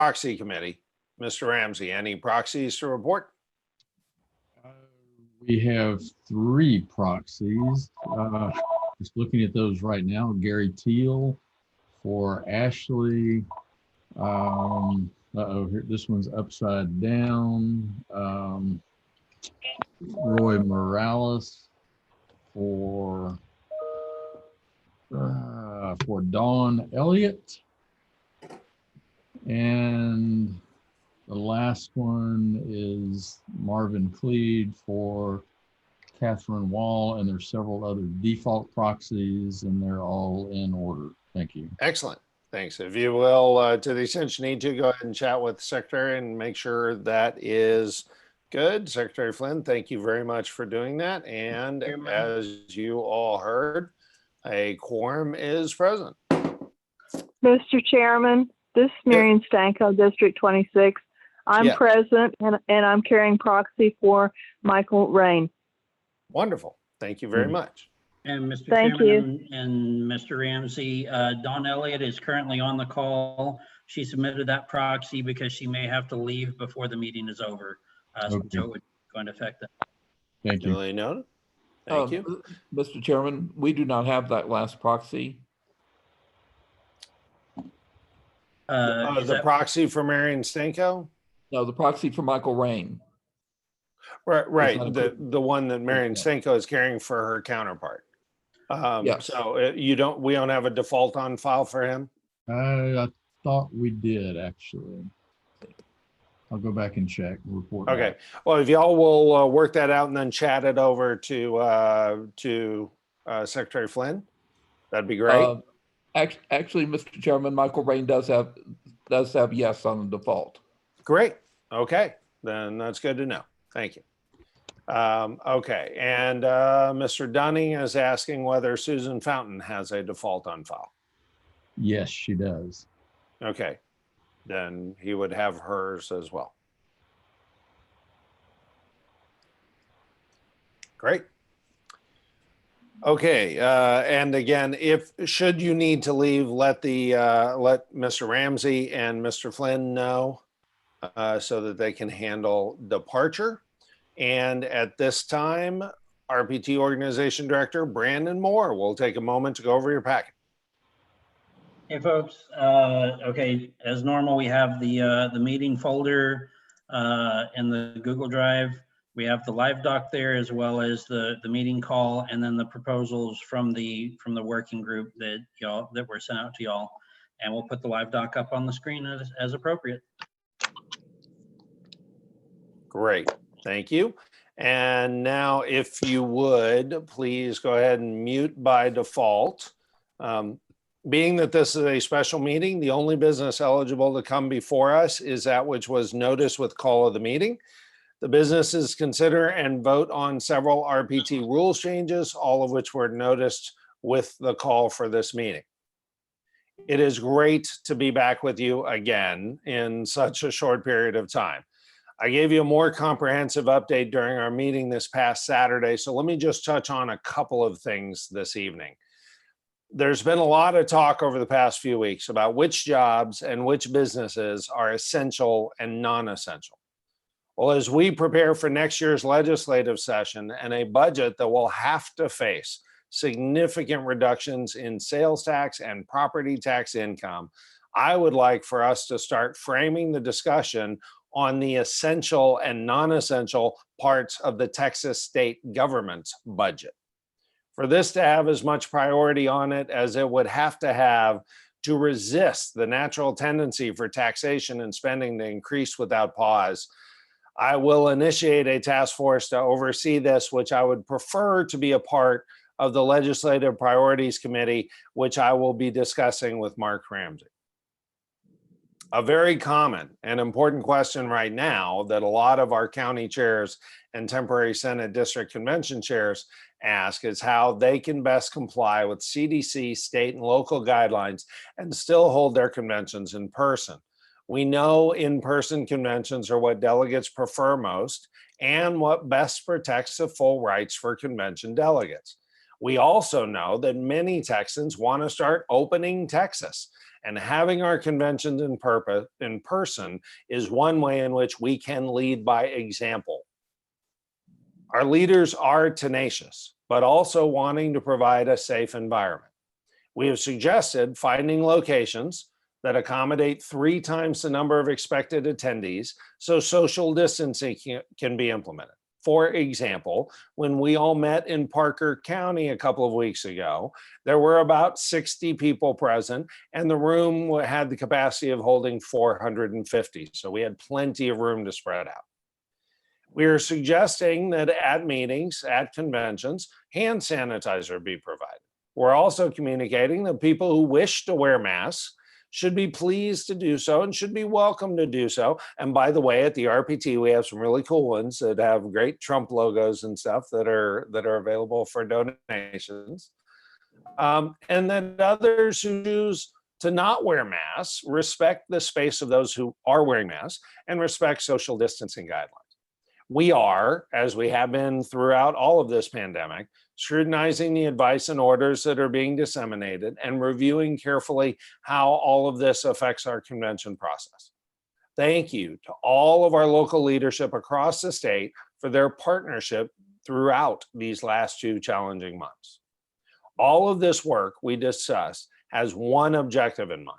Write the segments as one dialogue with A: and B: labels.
A: proxy committee. Mr. Ramsey, any proxies to report?
B: We have 3 proxies. Just looking at those right now. Gary Teal for Ashley. Here, this one's upside down. Roy Morales for Dawn Elliott. And the last one is Marvin Cleed for Catherine Wall, and there's several other default proxies, and they're all in order. Thank you.
A: Excellent. Thanks. If you will, to the extent you need to, go ahead and chat with the secretary and make sure that is good. Secretary Flynn, thank you very much for doing that. And as you all heard, a quorum is present.
C: Mr. Chairman, this is Marion Stanko, District 26. I'm present and I'm carrying proxy for Michael Rain.
A: Wonderful. Thank you very much.
D: And Mr.
C: Thank
D: Chairman and Mr. Ramsey, Dawn Elliott is currently on the call. She submitted that proxy because she may have to leave before the meeting is over. So it would go into effect.
B: Thank you.
A: Duly noted. Thank you.
E: Mr. Chairman, we do not have that last proxy.
A: The proxy for Marion Stanko?
E: No, the proxy for Michael Rain.
A: Right. The one that Marion Stanko is carrying for her counterpart.
E: Yes.
A: So we don't have a default on file for him?
B: I thought we did, actually. I'll go back and check. Report.
A: Okay. Well, if y'all will work that out and then chat it over to Secretary Flynn, that'd be great.
E: Actually, Mr. Chairman, Michael Rain does have yes on the default.
A: Great. Okay. Then that's good to know. Thank you. Okay. And Mr. Dunning is asking whether Susan Fountain has a default on file.
B: Yes, she does.
A: Okay. Then he would have hers as well. Great. Okay, and again, should you need to leave, let Mr. Ramsey and Mr. Flynn know so that they can handle departure. And at this time, RPT Organization Director Brandon Moore will take a moment to go over your packet.
D: Hey folks, okay, as normal, we have the meeting folder in the Google Drive. We have the live doc there, as well as the meeting call, and then the proposals from the working group that were sent out to y'all. And we'll put the live doc up on the screen as appropriate.
A: Great, thank you. And now, if you would, please go ahead and mute by default. Being that this is a special meeting, the only business eligible to come before us is that which was noticed with call of the meeting. The businesses consider and vote on several RPT rules changes, all of which were noticed with the call for this meeting. It is great to be back with you again in such a short period of time. I gave you a more comprehensive update during our meeting this past Saturday, so let me just touch on a couple of things this evening. There's been a lot of talk over the past few weeks about which jobs and which businesses are essential and non-essential. Well, as we prepare for next year's legislative session and a budget that will have to face significant reductions in sales tax and property tax income, I would like for us to start framing the discussion on the essential and non-essential parts of the Texas state government's budget. For this to have as much priority on it as it would have to resist the natural tendency for taxation and spending to increase without pause, I will initiate a task force to oversee this, which I would prefer to be a part of the Legislative Priorities Committee, which I will be discussing with Mark Ramsey. A very common and important question right now that a lot of our county chairs and temporary Senate district convention chairs ask is how they can best comply with CDC, state, and local guidelines and still hold their conventions in person. We know in-person conventions are what delegates prefer most and what best protects the full rights for convention delegates. We also know that many Texans want to start opening Texas And having our conventions in person is one way in which we can lead by example. Our leaders are tenacious, but also wanting to provide a safe environment. We have suggested finding locations that accommodate 3 times the number of expected attendees so social distancing can be implemented. For example, when we all met in Parker County a couple of weeks ago, there were about 60 people present, and the room had the capacity of holding 450. So we had plenty of room to spread out. We are suggesting that at meetings, at conventions, hand sanitizer be provided. We're also communicating that people who wish to wear masks should be pleased to do so and should be welcome to do so. And by the way, at the RPT, we have some really cool ones that have great Trump logos and stuff that are available for donations. And then others who choose to not wear masks respect the space of those who are wearing masks and respect social distancing guidelines. We are, as we have been throughout all of this pandemic, scrutinizing the advice and orders that are being disseminated and reviewing carefully how all of this affects our convention process. Thank you to all of our local leadership across the state for their partnership throughout these last 2 challenging months. All of this work we discussed has one objective in mind: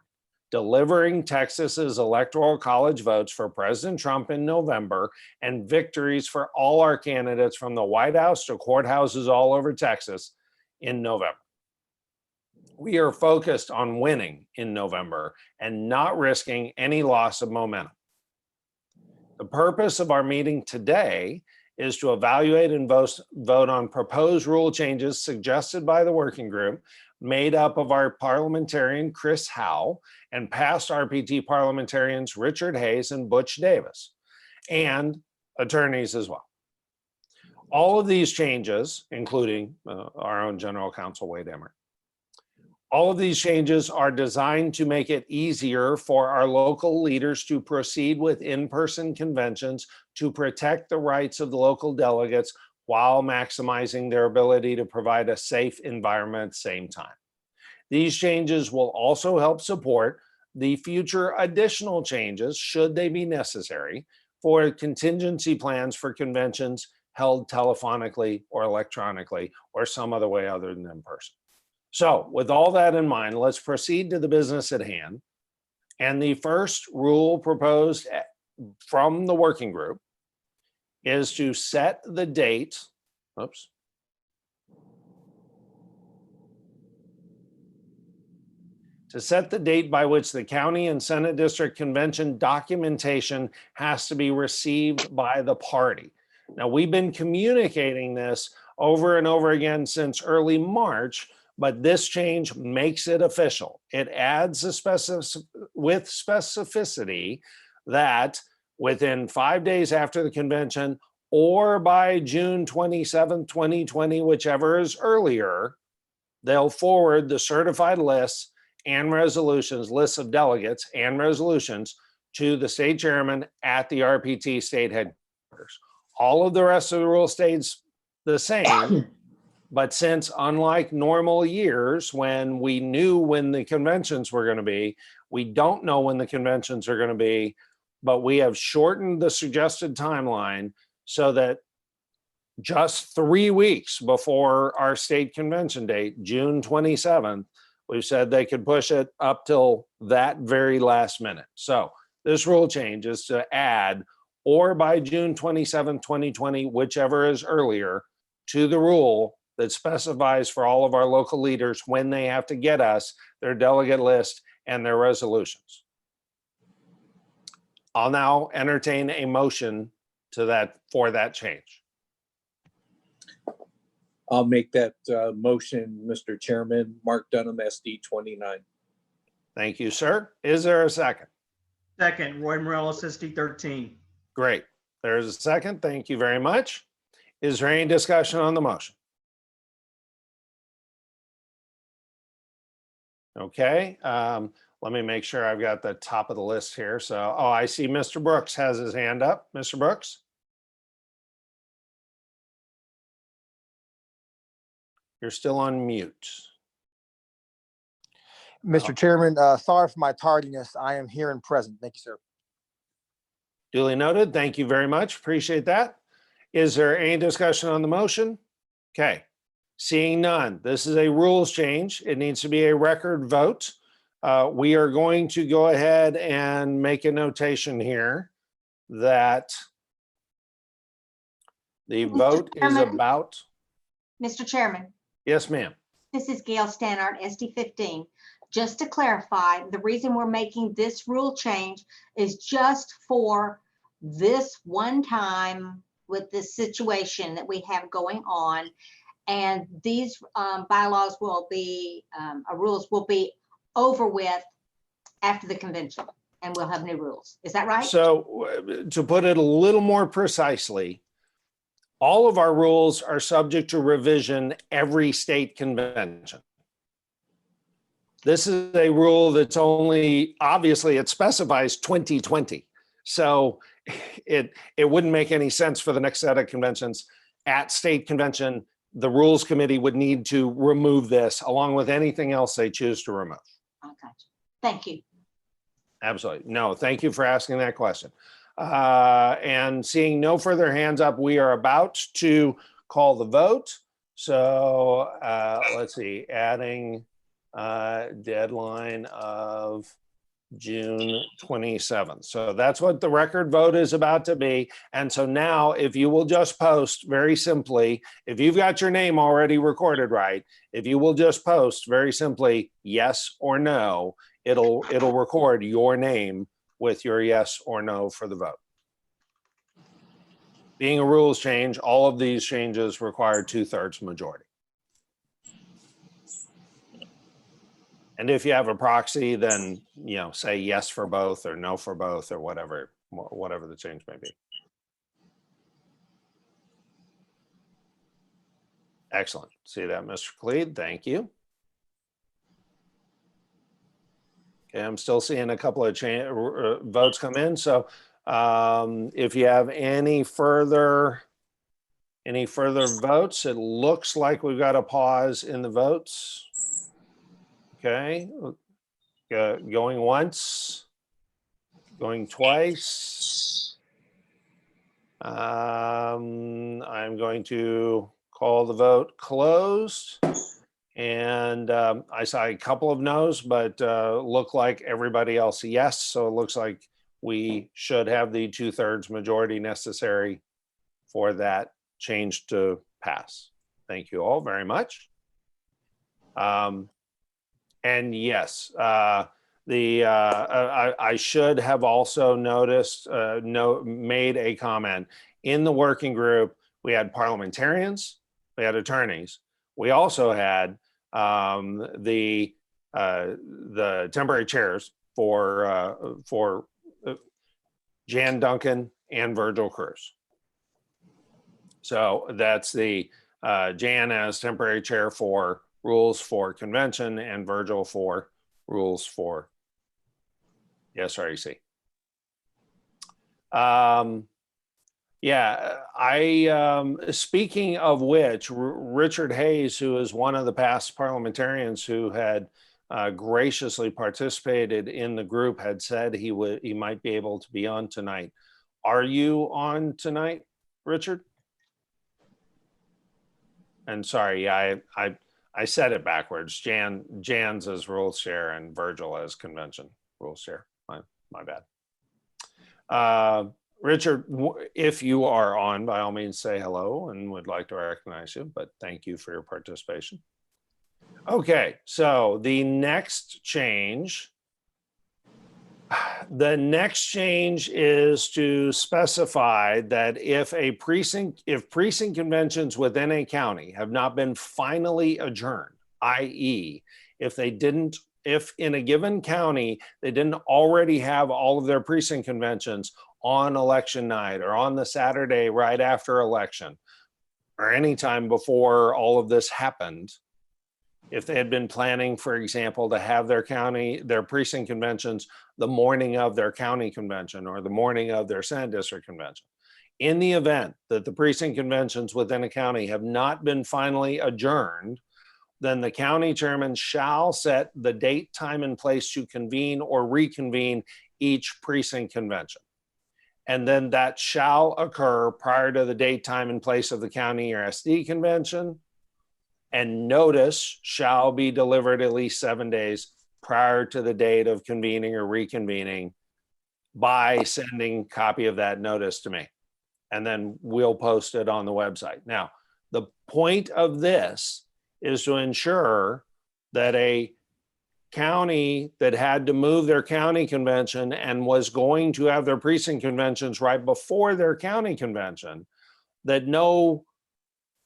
A: delivering Texas's electoral college votes for President Trump in November and victories for all our candidates from the White House to courthouses all over Texas in November. We are focused on winning in November and not risking any loss of momentum. The purpose of our meeting today is to evaluate and vote on proposed rule changes suggested by the working group, made up of our parliamentarian Chris Howe and past RPT parliamentarians Richard Hayes and Butch Davis, and attorneys as well. All of these changes, including our own general counsel Wade Emmer, all of these changes are designed to make it easier for our local leaders to proceed with in-person conventions to protect the rights of the local delegates while maximizing their ability to provide a safe environment at the same time. These changes will also help support the future additional changes, should they be necessary, for contingency plans for conventions held telephonically or electronically or some other way other than in person. So with all that in mind, let's proceed to the business at hand. And the first rule proposed from the working group is to set the date, to set the date by which the county and Senate District Convention documentation has to be received by the party. Now, we've been communicating this over and over again since early March, but this change makes it official. It adds with specificity that within 5 days after the convention or by June 27th, 2020, whichever is earlier, they'll forward the certified lists and resolutions, lists of delegates and resolutions to the state chairman at the RPT state headquarters. All of the rest of the rule stays the same, but since unlike normal years when we knew when the conventions were going to be, we don't know when the conventions are going to be, but we have shortened the suggested timeline so that just 3 weeks before our state convention date, June 27th, we've said they could push it up till that very last minute. So this rule change is to add or by June 27, 2020, whichever is earlier, to the rule that specifies for all of our local leaders when they have to get us their delegate list and their resolutions. I'll now entertain a motion for that change.
F: I'll make that motion, Mr. Chairman. Mark Dunham, SD 29.
A: Thank you, sir. Is there a second?
G: Second, Roy Morellis, SD 13.
A: Great. There's a second. Thank you very much. Is there any discussion on the motion? Okay. Let me make sure I've got the top of the list here. So, I see Mr. Brooks has his hand up. Mr. Brooks? You're still on mute.
H: Mr. Chairman, sorry for my tardiness. I am here and present. Thank you, sir.
A: Duly noted. Thank you very much. Appreciate that. Is there any discussion on the motion? Okay. Seeing none, this is a rules change. It needs to be a record vote. We are going to go ahead and make a notation here that the vote is
I: Chairman.
A: about,
I: Mr. Chairman,
A: yes, ma'am.
I: this is Gail Stannard, SD 15. Just to clarify, the reason we're making this rule change is just for this one time with this situation that we have going on. And these bylaws will be, rules will be over with after the convention, and we'll have new rules. Is that right?
A: So to put it a little more precisely, all of our rules are subject to revision every state convention. This is a rule that's only, obviously it specifies 2020. So it wouldn't make any sense for the next set of conventions. At state convention, the rules committee would need to remove this along with anything else they choose to remove.
I: I got you. Thank you.
A: Absolutely. No, thank you for asking that question. And seeing no further hands up, we are about to call the vote. So let's see, adding deadline of June 27th. So that's what the record vote is about to be. And so now if you will just post very simply, if you've got your name already recorded right, if you will just post very simply yes or no, it'll record your name with your yes or no for the vote. Being a rules change, all of these changes require 2/3 majority. And if you have a proxy, then, you know, say yes for both or no for both or whatever the change may be. Excellent. See that, Mr. Cleed? Thank you. Okay, I'm still seeing a couple of votes come in. So if you have any further votes, it looks like we've got a pause in the votes. Okay, going once, going twice. I'm going to call the vote closed. And I saw a couple of no's, but look like everybody else yes. So it looks like we should have the 2/3 majority necessary for that change to pass. Thank you all very much. And yes, I should have also noticed, made a comment. In the working group, we had parliamentarians, we had attorneys. We also had the temporary chairs for Jan Duncan and Virgil Cruz. So that's the Jan as temporary chair for rules for convention and Virgil for rules for the SREC. Yeah, speaking of which, Richard Hayes, who is one of the past parliamentarians who had graciously participated in the group, had said he might be able to be on tonight. Are you on tonight, Richard? And sorry, I said it backwards. Jan's as rules chair and Virgil as convention rules chair. My bad. Richard, if you are on, by all means say hello and would like to recognize you, but thank you for your participation. Okay, so the next change is to specify that if precinct conventions within a county have not been finally adjourned, i.e., if in a given county they didn't already have all of their precinct conventions on election night or on the Saturday right after election or anytime before all of this happened, if they had been planning, for example, to have their precinct conventions the morning of their county convention or the morning of their Senate district convention. In the event that the precinct conventions within a county have not been finally adjourned, then the county chairman shall set the date, time, and place to convene or reconvene each precinct convention. And then that shall occur prior to the date, time, and place of the county or SD convention. And notice shall be delivered at least 7 days prior to the date of convening or reconvening by sending copy of that notice to me. And then we'll post it on the website. Now, the point of this is to ensure that a county that had to move their county convention and was going to have their precinct conventions right before their county convention, that know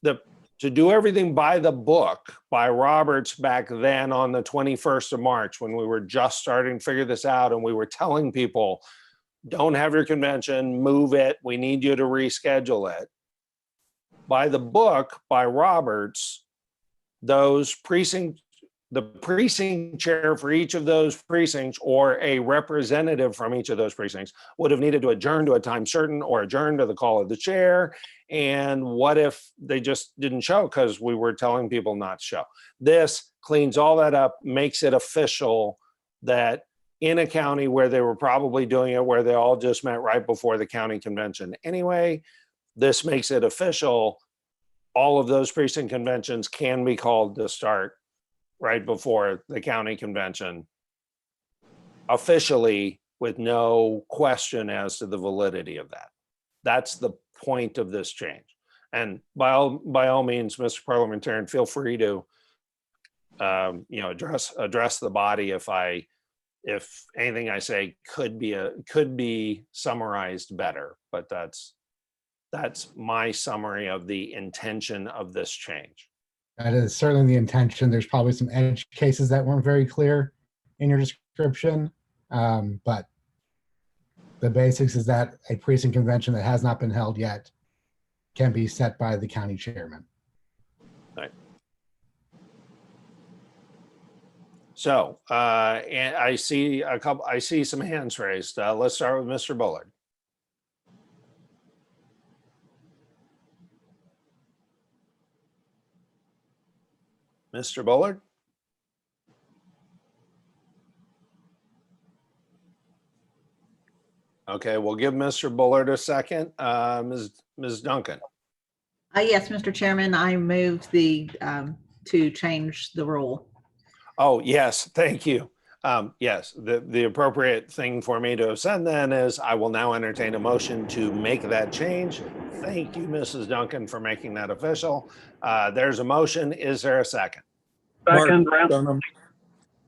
A: that to do everything by the book by Roberts back then on the 21st of March, when we were just starting to figure this out and we were telling people, don't have your convention, move it, we need you to reschedule it. By the book by Roberts, the precinct chair for each of those precincts or a representative from each of those precincts would have needed to adjourn to a time certain or adjourn to the call of the chair. And what if they just didn't show because we were telling people not to show? This cleans all that up, makes it official that in a county where they were probably doing it, where they all just met right before the county convention anyway, this makes it official. All of those precinct conventions can be called to start right before the county convention officially, with no question as to the validity of that. That's the point of this change. And by all means, Mr. Parliamentarian, feel free to address the body if anything I say could be summarized better. But that's my summary of the intention of this change.
J: That is certainly the intention. There's probably some edge cases that weren't very clear in your description, but the basics is that a precinct convention that has not been held yet can be set by the county chairman.
A: Right. So, and I see some hands raised. Let's start with Mr. Bullard. Mr. Bullard? Okay, we'll give Mr. Bullard a second. Ms. Duncan.
K: Yes, Mr. Chairman, I move to change the rule.
A: Oh, yes, thank you. Yes, the appropriate thing for me to have said then is I will now entertain a motion to make that change. Thank you, Mrs. Duncan, for making that official. There's a motion. Is there a second?
F: Second. Dunham.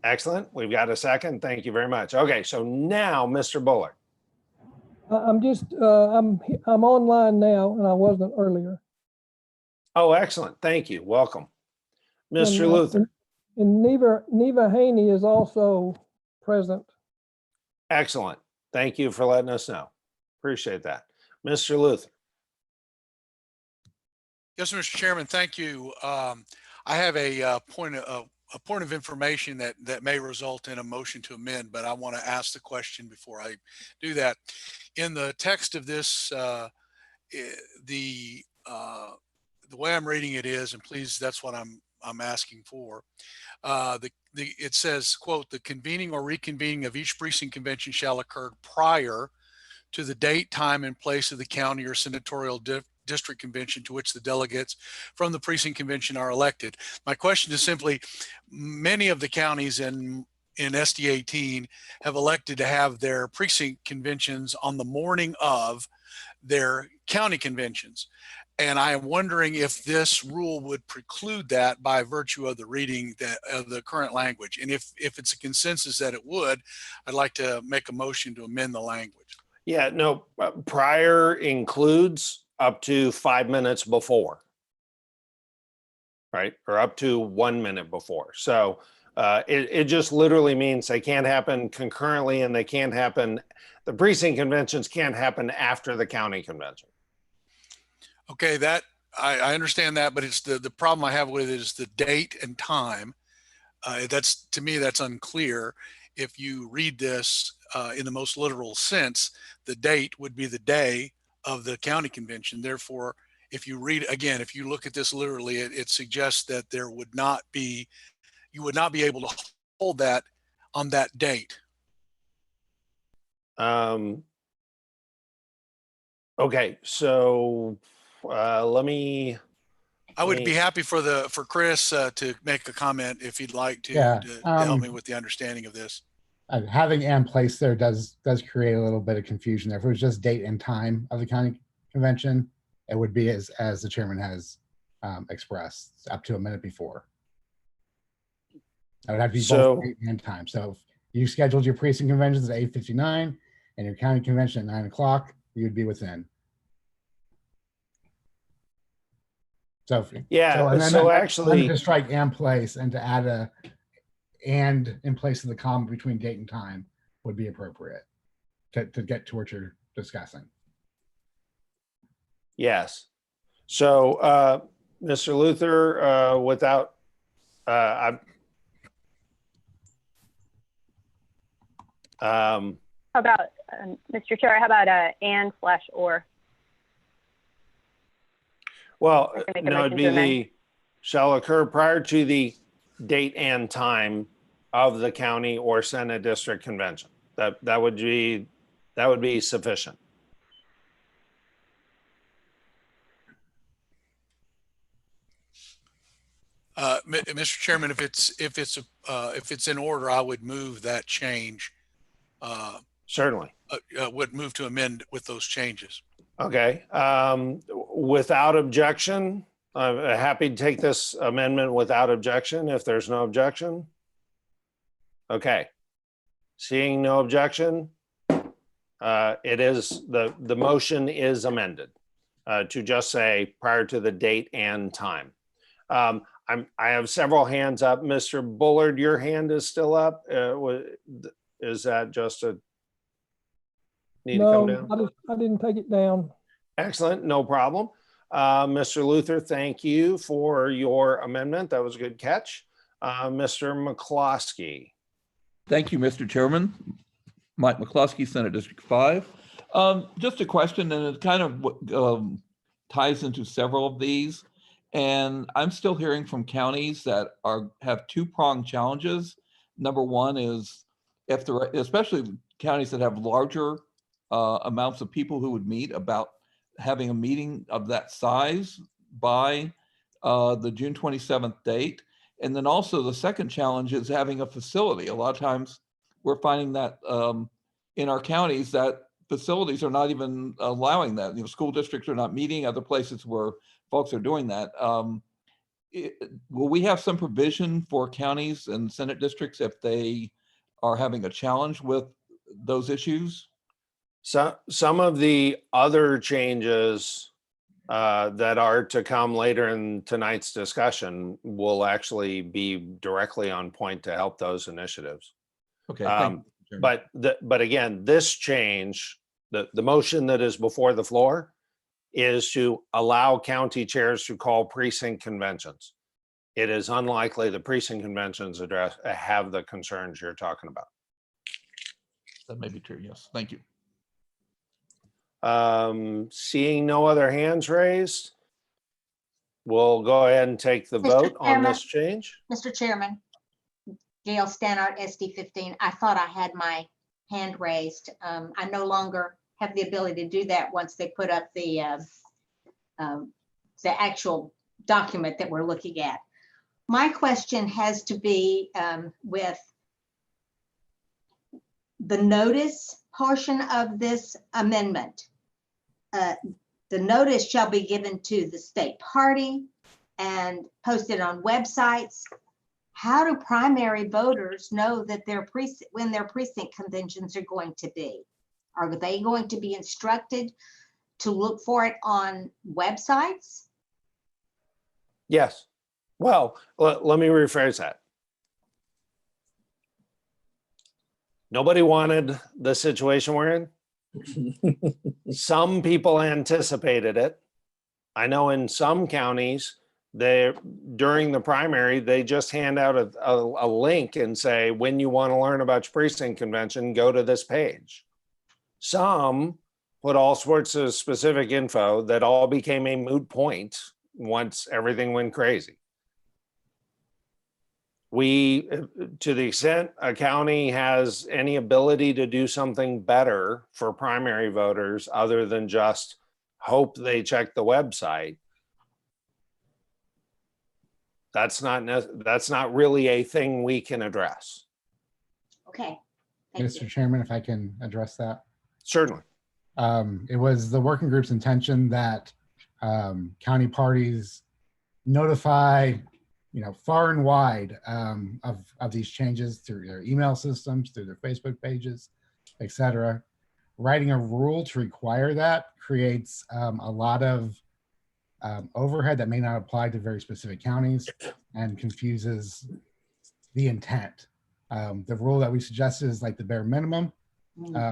A: Excellent. We've got a second. Thank you very much. Okay, so now, Mr. Bullard.
L: I'm online now, and I wasn't earlier.
A: Oh, excellent. Thank you. Welcome. Mr. Luther.
L: And Neva Haney is also present.
A: Excellent. Thank you for letting us know. Appreciate that. Mr. Luther.
M: Yes, Mr. Chairman, thank you. I have a point of information that may result in a motion to amend, but I want to ask the question before I do that. In the text of this, the way I'm reading it is, and please, that's what I'm asking for. It says, quote, the convening or reconvening of each precinct convention shall occur prior to the date, time, and place of the county or senatorial district convention to which the delegates from the precinct convention are elected. My question is simply, many of the counties in SD 18 have elected to have their precinct conventions on the morning of their county conventions. And I am wondering if this rule would preclude that by virtue of the reading of the current language. And if it's a consensus that it would, I'd like to make a motion to amend the language.
A: Yeah, no, prior includes up to 5 minutes before, right? Or up to 1 minute before. So it just literally means they can't happen concurrently, and they can't happen, the precinct conventions can't happen after the county convention.
M: Okay, that I understand that, but it's the problem I have with it is the date and time. That's, to me, that's unclear. If you read this in the most literal sense, the date would be the day of the county convention. Therefore, if you read again, if you look at this literally, it suggests that there would not be, you would not be able to hold that on that date.
A: Okay, so let me.
M: I would be happy for Chris to make a comment if he'd like to,
J: Yeah,
M: to help me with the understanding of this.
J: Having and place there does create a little bit of confusion there. If it was just date and time of the county convention, it would be as the chairman has expressed, up to a minute before. It would have to be both date and time. So if you scheduled your precinct conventions at 8:59 and your county convention at 9 o'clock, you would be within. So actually, to strike and place and to add a and in place of the comma between date and time would be appropriate to get to what you're discussing.
A: Yes. So, Mr. Luther, without,
N: How about, Mr. Chair, how about and/or?
A: Well, no, it'd be the shall occur prior to the date and time of the county or Senate district convention. That would be sufficient.
M: Mr. Chairman, if it's in order, I would move that change.
A: Certainly.
M: Would move to amend with those changes.
A: Okay. Without objection, I'm happy to take this amendment without objection if there's no objection. Okay. Seeing no objection, it is the motion is amended to just say prior to the date and time. I have several hands up. Mr. Bullard, your hand is still up. Is that just a need to come down?
L: I didn't take it down.
A: Excellent, no problem. Mr. Luther, thank you for your amendment. That was a good catch. Mr. McCloskey.
E: Thank you, Mr. Chairman. Mike McCloskey, Senate District 5. Just a question, and it kind of ties into several of these. And I'm still hearing from counties that have two-pronged challenges. Number one is if there, especially counties that have larger amounts of people who would meet, about having a meeting of that size by the June 27th date. And then also the second challenge is having a facility. A lot of times we're finding that in our counties that facilities are not even allowing that. You know, school districts are not meeting, other places where folks are doing that. Will we have some provision for counties and Senate districts if they are having a challenge with those issues?
A: So some of the other changes that are to come later in tonight's discussion will actually be directly on point to help those initiatives.
E: Okay.
A: But again, this change, the motion that is before the floor, is to allow county chairs to call precinct conventions. It is unlikely the precinct conventions have the concerns you're talking about.
E: That may be true. Yes. Thank you.
A: Seeing no other hands raised, we'll go ahead and take the vote on this change.
I: Mr. Chairman, Gail Stannard, SD 15. I thought I had my hand raised. I no longer have the ability to do that once they put up the actual document that we're looking at. My question has to be with the notice portion of this amendment. The notice shall be given to the state party and posted on websites. How do primary voters know that when their precinct conventions are going to be? Are they going to be instructed to look for it on websites?
A: Yes. Well, let me rephrase that. Nobody wanted the situation we're in. Some people anticipated it. I know in some counties, during the primary, they just hand out a link and say, when you want to learn about your precinct convention, go to this page. Some put all sorts of specific info that all became a moot point once everything went crazy. We, to the extent a county has any ability to do something better for primary voters other than just hope they check the website, that's not really a thing we can address.
I: Okay. Thank
J: Mr.
I: you.
J: Chairman, if I can address that.
A: Certainly.
J: It was the working group's intention that county parties notify, far and wide of these changes through their email systems, through their Facebook pages, etc. Writing a rule to require that creates a lot of overhead that may not apply to very specific counties and confuses the intent. The rule that we suggested is like the bare minimum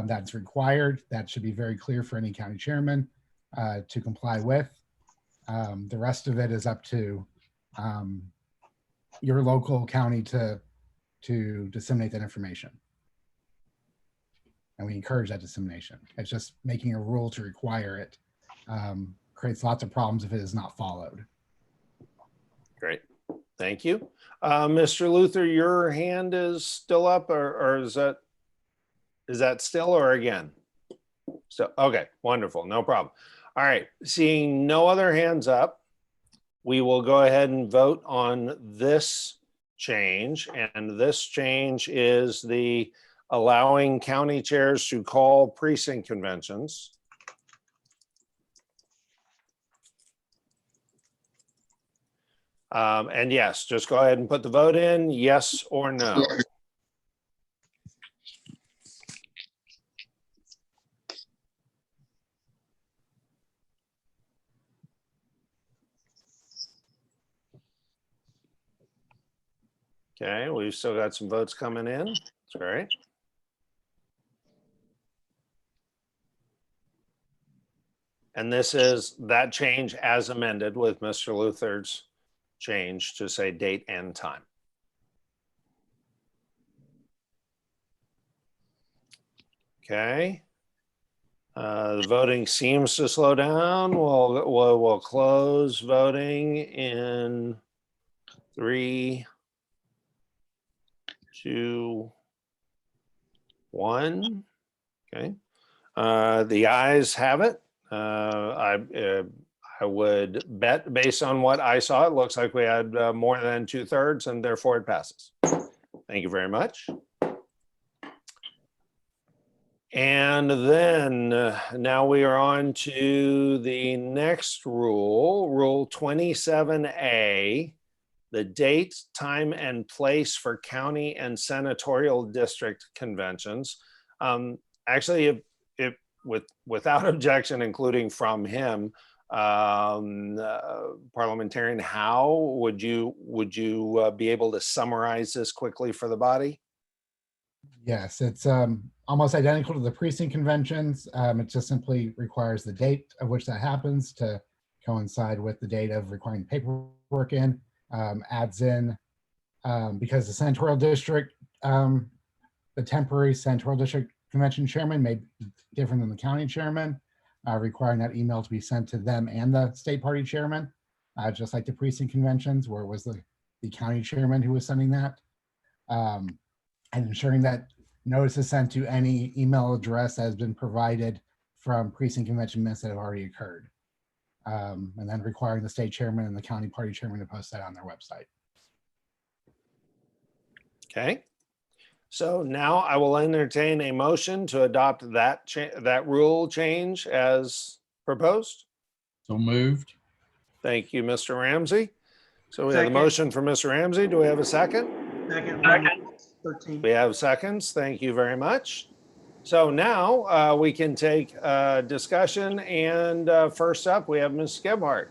J: that's required. That should be very clear for any county chairman to comply with. The rest of it is up to your local county to disseminate that information. And we encourage that dissemination. It's just making a rule to require it creates lots of problems if it is not followed.
A: Great. Thank you. Mr. Luther, your hand is still up, or is that still or again? So, okay, wonderful, no problem. All right, seeing no other hands up, we will go ahead and vote on this change. And this change is the allowing county chairs to call precinct conventions. And yes, just go ahead and put the vote in, yes or no. Okay, we've still got some votes coming in. That's all right. And this is that change as amended with Mr. Luther's change to say date and time. Okay. The voting seems to slow down. We'll close voting in 3, 2, 1. Okay. The ayes have it. I would bet, based on what I saw, it looks like we had more than 2/3, and therefore it passes. Thank you very much. And then now we are on to the next rule, Rule 27A, the date, time, and place for county and senatorial district conventions. Actually, without objection, including from him, parliamentarian, how would you be able to summarize this quickly for the body?
J: Yes, it's almost identical to the precinct conventions. It just simply requires the date of which that happens to coincide with the date of requiring paperwork in, adds in, because the senatorial district, the temporary senatorial district convention chairman may be different than the county chairman, requiring that email to be sent to them and the state party chairman, just like the precinct conventions where it was the county chairman who was sending that. And ensuring that notice is sent to any email address that has been provided from precinct convention minutes that have already occurred. And then requiring the state chairman and the county party chairman to post that on their website.
A: Okay. So now I will entertain a motion to adopt that rule change as proposed.
B: So moved.
A: Thank you, Mr. Ramsey. So we have a
G: Second.
A: motion from Mr. Ramsey. Do we have a second?
G: Second. 13.
A: We have seconds. Thank you very much. So now we can take discussion, and first up we have Ms. Gebhardt.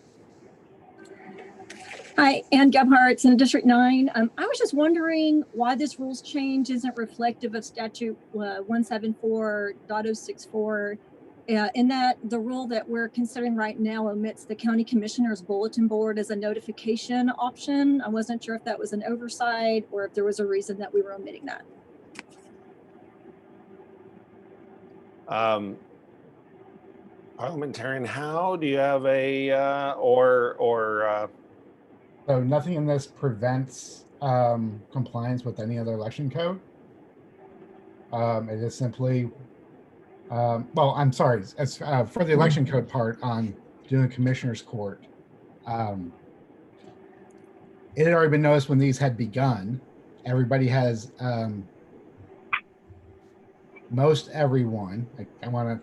O: Hi, Ann Gebhardt in District 9. I was just wondering why this rules change isn't reflective of statute 174.064, in that the rule that we're considering right now omits the county commissioner's bulletin board as a notification option. I wasn't sure if that was an oversight or if there was a reason that we were omitting that.
A: Parliamentarian How, do you have a,
J: So nothing in this prevents compliance with any other election code. It is simply, well, I'm sorry, as for the election code part on doing commissioner's court, it had already been noticed when these had begun. Everybody has, most everyone, I want to,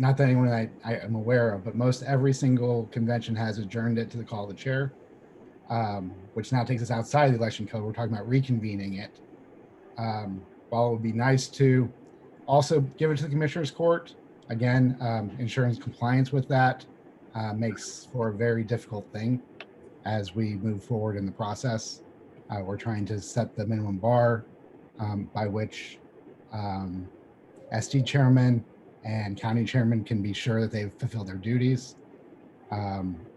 J: not that anyone I am aware of, but most every single convention has adjourned it to the call of the chair, which now takes us outside the election code. We're talking about reconvening it. While it would be nice to also give it to the commissioner's court, again, ensuring compliance with that makes for a very difficult thing as we move forward in the process. We're trying to set the minimum bar by which SD chairman and county chairman can be sure that they've fulfilled their duties.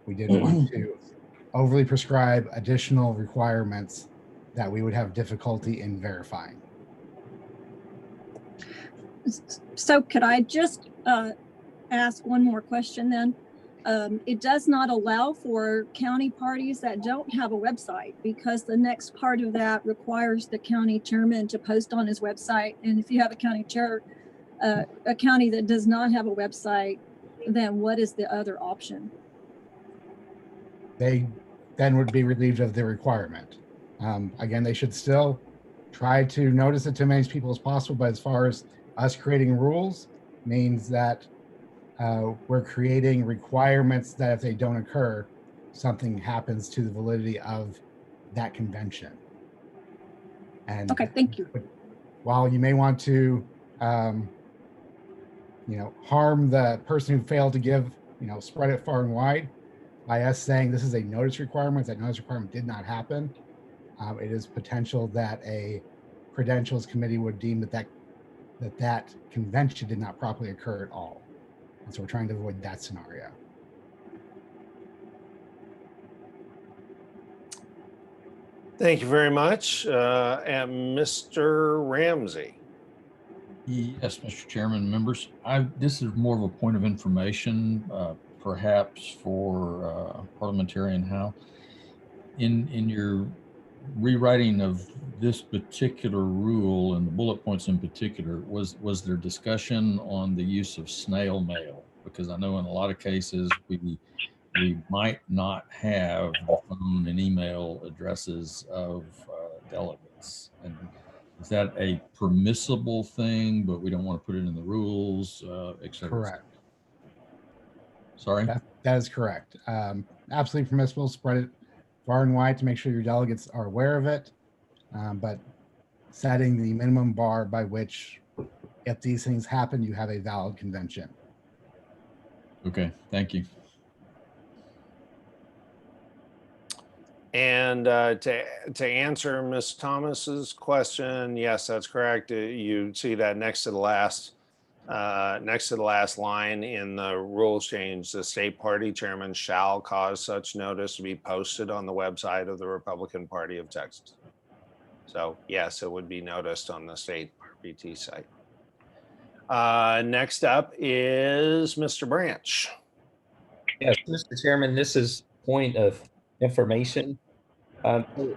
J: We didn't want to overly prescribe additional requirements that we would have difficulty in verifying.
O: So could I just ask one more question then? It does not allow for county parties that don't have a website, because the next part of that requires the county chairman to post on his website. And if you have a county chair, a county that does not have a website, then what is the other option?
J: They then would be relieved of the requirement. Again, they should still try to notice it to as many people as possible, but as far as us creating rules means that we're creating requirements that if they don't occur, something happens to the validity of that convention. And
O: okay, thank you.
J: While you may want to, harm the person who failed to give, spread it far and wide, by us saying this is a notice requirement, that notice requirement did not happen, it is potential that a credentials committee would deem that convention did not properly occur at all. And so we're trying to avoid that scenario.
A: thank you very much. And Mr. Ramsey.
B: Yes, Mr. Chairman, members, this is more of a point of information, perhaps for Parliamentarian Howe. In your rewriting of this particular rule and the bullet points in particular, was there discussion on the use of snail mail? Because I know in a lot of cases we might not have the phone and email addresses of delegates. And is that a permissible thing, but we don't want to put it in the rules, et cetera?
J: Correct.
B: Sorry?
J: That is correct. Absolutely permissible. Spread it far and wide to make sure your delegates are aware of it. But setting the minimum bar by which, if these things happen, you have a valid convention.
B: Okay, thank you.
A: And to answer Ms. Thomas's question, yes, that's correct. You see that next to the last line in the rules change, the state party chairman shall cause such notice to be posted on the website of the Republican Party of Texas. So yes, it would be noticed on the state RPT site. Next up is Mr. Branch.
P: Yes, Mr. Chairman, this is point of information. Again,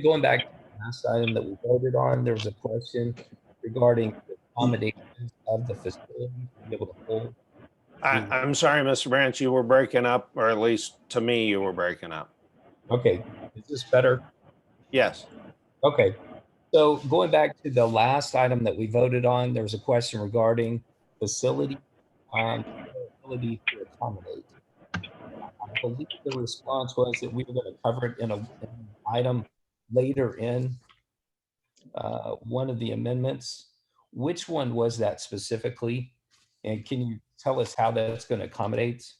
P: going back to the last item that we voted on, there was a question regarding the accommodations of the facility to be able to hold.
A: I'm sorry, Mr. Branch, you were breaking up, or at least to me, you were breaking up.
P: Okay, is this better?
A: Yes.
P: Okay, so going back to the last item that we voted on, there was a question regarding facility, ability to accommodate. I believe the response was that we were going to cover it in an item later in one of the amendments. Which one was that specifically? And can you tell us how that's going to accommodate?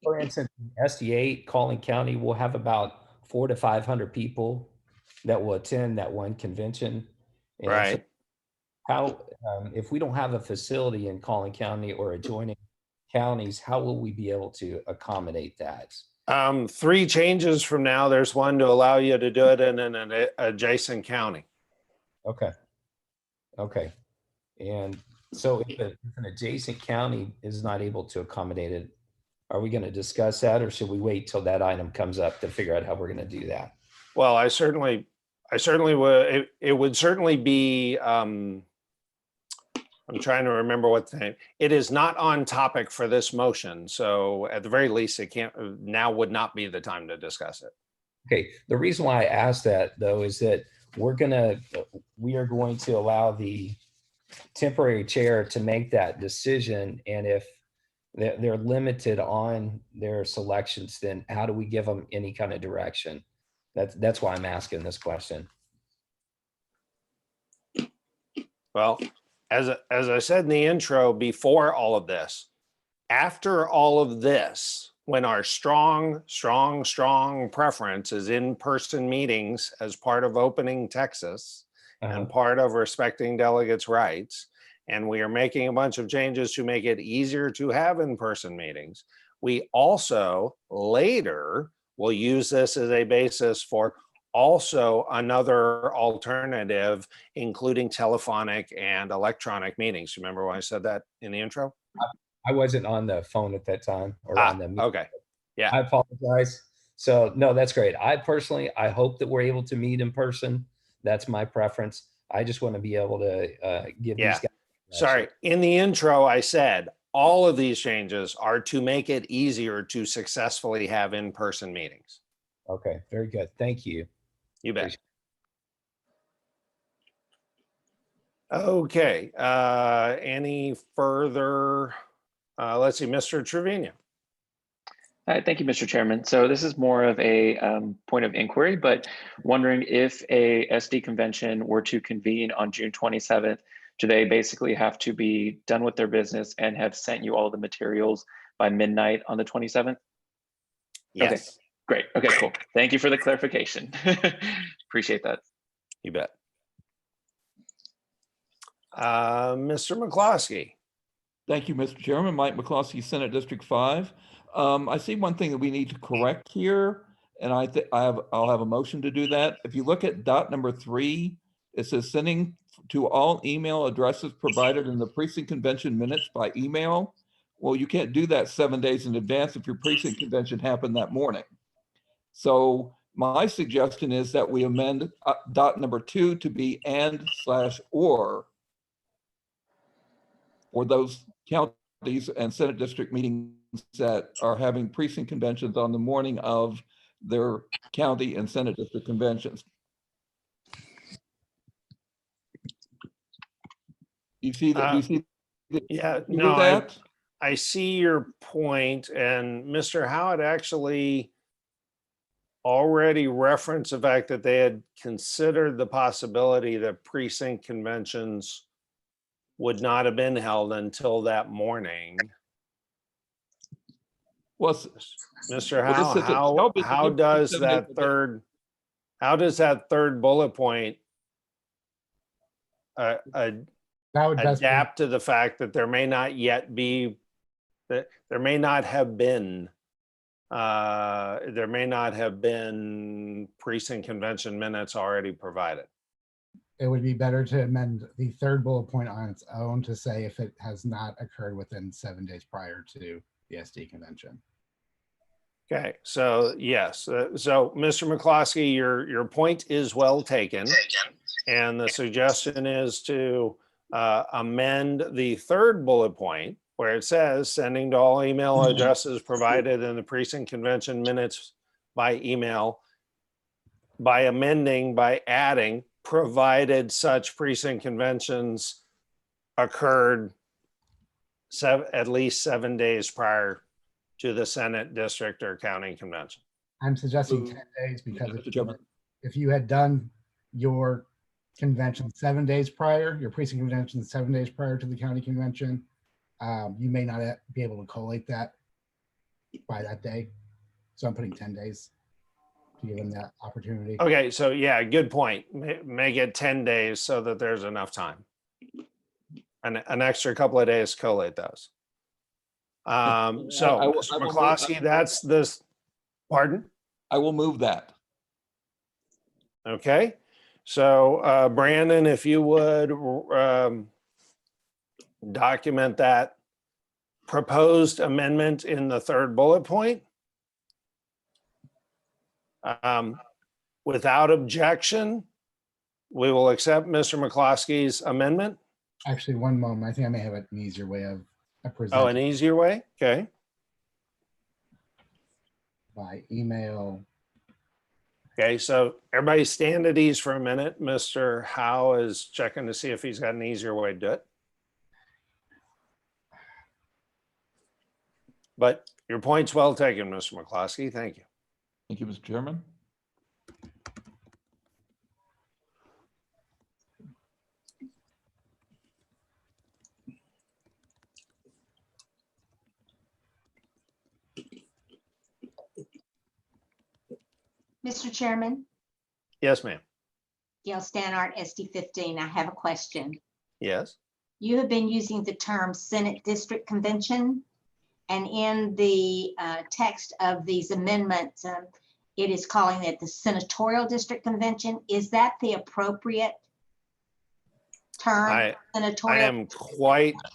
P: For instance, SD8, Collin County will have about 400 to 500 people that will attend that one convention. And
A: right.
P: So how, if we don't have a facility in Collin County or adjoining counties, how will we be able to accommodate that?
A: 3 changes from now. There's one to allow you to do it in an adjacent county.
P: Okay. Okay. And So if an adjacent county is not able to accommodate it, are we going to discuss that, or should we wait till that item comes up to figure out how we're going to do that?
A: Well, I certainly would, it would certainly be, I'm trying to remember what the name, it is not on topic for this motion. So at the very least, it can't, now would not be the time to discuss it.
P: Okay, the reason why I asked that though is that we are going to allow the temporary chair to make that decision. And if they're limited on their selections, then how do we give them any kind of direction? That's why I'm asking this question.
A: Well, as I said in the intro, before all of this, after all of this, when our strong preference is in-person meetings as part of opening Texas and part of respecting delegates' rights, and we are making a bunch of changes to make it easier to have in-person meetings, we also later will use this as a basis for also another alternative, including telephonic and electronic meetings. Remember when I said that in the intro?
P: I wasn't on the phone at that time or on the meeting.
A: Okay. Yeah.
P: I apologize. So no, that's great. I hope that we're able to meet in person. That's my preference. I just want to be able to give these guys.
A: Sorry. In the intro, I said all of these changes are to make it easier to successfully have in-person meetings.
P: Okay. Very good. Thank you.
A: You bet. Okay. Any further? Let's see, Mr. Trevino.
Q: Thank you, Mr. Chairman. So this is more of a point of inquiry, but wondering if a SD convention were to convene on June 27th, do they basically have to be done with their business and have sent you all the materials by midnight on the 27th?
A: Yes.
Q: Okay, great. Okay, cool. Thank you for the clarification. Appreciate that.
A: You bet. Mr. McCloskey.
E: Thank you, Mr. Chairman. Mike McCloskey, Senate District 5. I see one thing that we need to correct here, and I'll have a motion to do that. If you look at dot number 3, it says sending to all email addresses provided in the precinct convention minutes by email. Well, you can't do that 7 days in advance if your precinct convention happened that morning. So my suggestion is that we amend dot number 2 to be and/or for those counties and Senate district meetings that are having precinct conventions on the morning of their county and Senate district conventions. You see that?
A: Yeah, no, I see your point, and Mr. Howard actually already referenced the fact that they had considered the possibility that precinct conventions would not have been held until that morning.
E: Well,
A: Mr. Howe, how does that third bullet point adapt to the fact that there may not yet be, that there may not have been precinct convention minutes already provided?
J: It would be better to amend the third bullet point on its own to say if it has not occurred within 7 days prior to the SD convention.
A: Okay, so yes, so Mr. McCloskey, your point is well taken, and the suggestion is to amend the third bullet point where it says sending to all email addresses provided in the precinct convention minutes by email, by adding provided such precinct conventions occurred at least 7 days prior to the Senate district or county convention.
J: I'm suggesting 10 days because if you had done your convention 7 days prior, your precinct convention 7 days prior to the county convention, you may not be able to collate that by that day. So I'm putting 10 days to give them that opportunity.
A: Okay, so yeah, good point. Make it 10 days so that there's enough time. An extra couple of days to collate those. So, Mr. McCloskey, that's this, pardon?
E: I will move that.
A: Okay, so Brandon, if you would document that proposed amendment in the third bullet point. Without objection, we will accept Mr. McCloskey's amendment.
J: Actually, one moment. I think I may have an easier way of
A: Oh,
J: presenting
A: an easier way? Okay.
J: by email.
A: Okay, so everybody stand at ease for a minute. Mr. Howe is checking to see if he's got an easier way to do it. But your point's well taken, Mr. McCloskey. Thank you.
E: Thank you, Mr. Chairman.
I: Mr. Chairman,
A: Yes, ma'am.
I: Gail Stannard, SD15. I have a question.
A: Yes.
I: You have been using the term Senate District Convention, and in the text of these amendments, it is calling it the Senatorial District Convention. Is that the appropriate term?
A: I
I: Senatorial?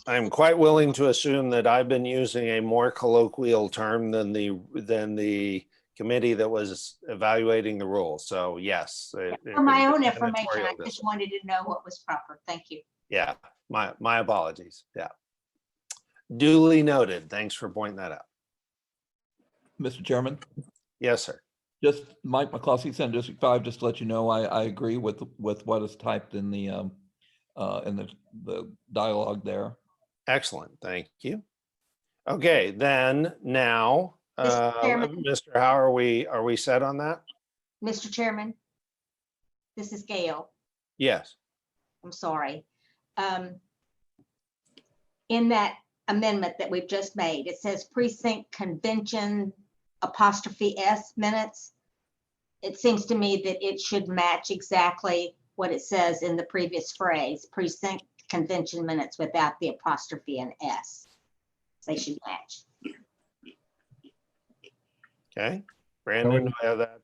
A: am quite willing to assume that I've been using a more colloquial term than the committee that was evaluating the rules. So yes.
I: For my own information,
A: senatorial
I: I just
A: district.
I: wanted to know what was proper. Thank you.
A: Yeah, my apologies. Yeah. Duly noted. Thanks for pointing that out.
E: Mr. Chairman,
A: Yes, sir.
E: just Mike McCloskey, Senate District 5, just to let you know, I agree with what is typed in the dialogue there.
A: Excellent. Thank you. Okay, then now,
I: Mr. Chairman.
A: Mr. Howe, are we set on that?
I: Mr. Chairman, this is Gail.
A: Yes.
I: I'm sorry. In that amendment that we've just made, it says precinct convention '(S) minutes. It seems to me that it should match exactly what it says in the previous phrase, precinct convention minutes without the apostrophe and S. They should match.
A: Okay. Brandon, do we have that,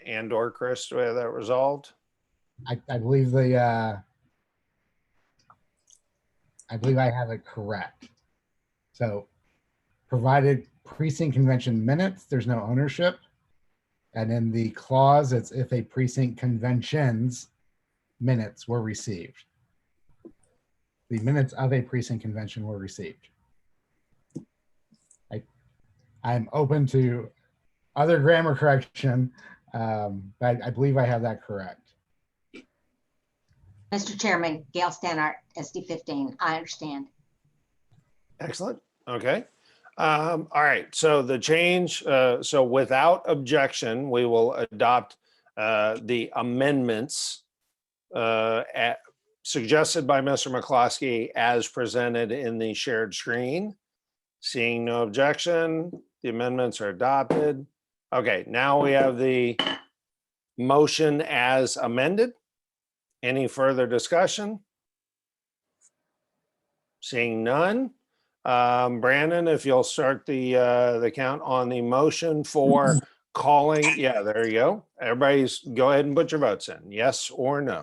A: and or Chris, do we have that resolved?
J: I believe I believe I have it correct. So provided precinct convention minutes, there's no ownership. And in the clause, it's if a precinct convention's minutes were received. The minutes of a precinct convention were received. I'm open to other grammar correction, but I believe I have that correct.
I: Mr. Chairman, Gail Stannard, SD15. I understand.
A: Excellent. Okay. All right. So the change, so without objection, we will adopt the amendments suggested by Mr. McCloskey as presented in the shared screen. Seeing no objection, the amendments are adopted. Okay, now we have the motion as amended. Any further discussion? Seeing none. Brandon, if you'll start the count on the motion for calling. Yeah, there you go. Everybody's go ahead and put your votes in. Yes or no.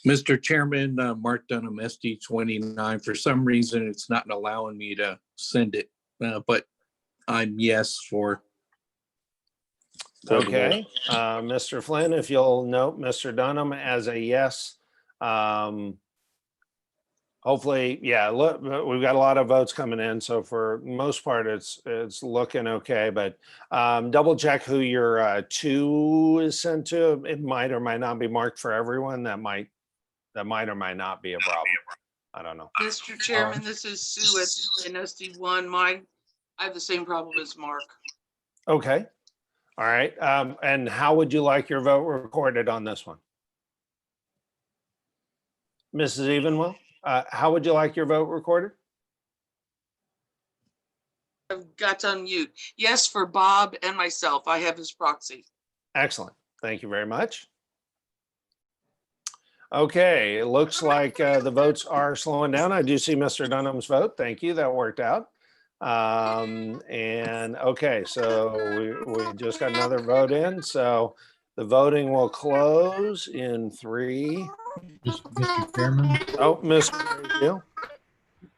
F: Mr. Chairman, Mark Dunham, SD29. For some reason, it's not allowing me to send it, but I'm yes for.
A: Okay, Mr. Flynn, if you'll note Mr. Dunham as a yes. Hopefully, yeah, look, we've got a lot of votes coming in, so for most part, it's looking okay, but double check who your 2 is sent to. It might or might not be marked for everyone. That might or might not be a problem. I don't know.
R: Mr. Chairman, this is Sue in SD1. I have the same problem as Mark.
A: Okay. All right. And how would you like your vote recorded on this one? Mrs. Evenwell, how would you like your vote recorded?
R: I've got to unmute. Yes, for Bob and myself. I have his proxy.
A: Excellent. Thank you very much. Okay, it looks like the votes are slowing down. I do see Mr. Dunham's vote. Thank you. That worked out. And okay, so we just got another vote in. So the voting will close in 3.
B: Mr. Chairman?
A: Oh, Mr. Grazio.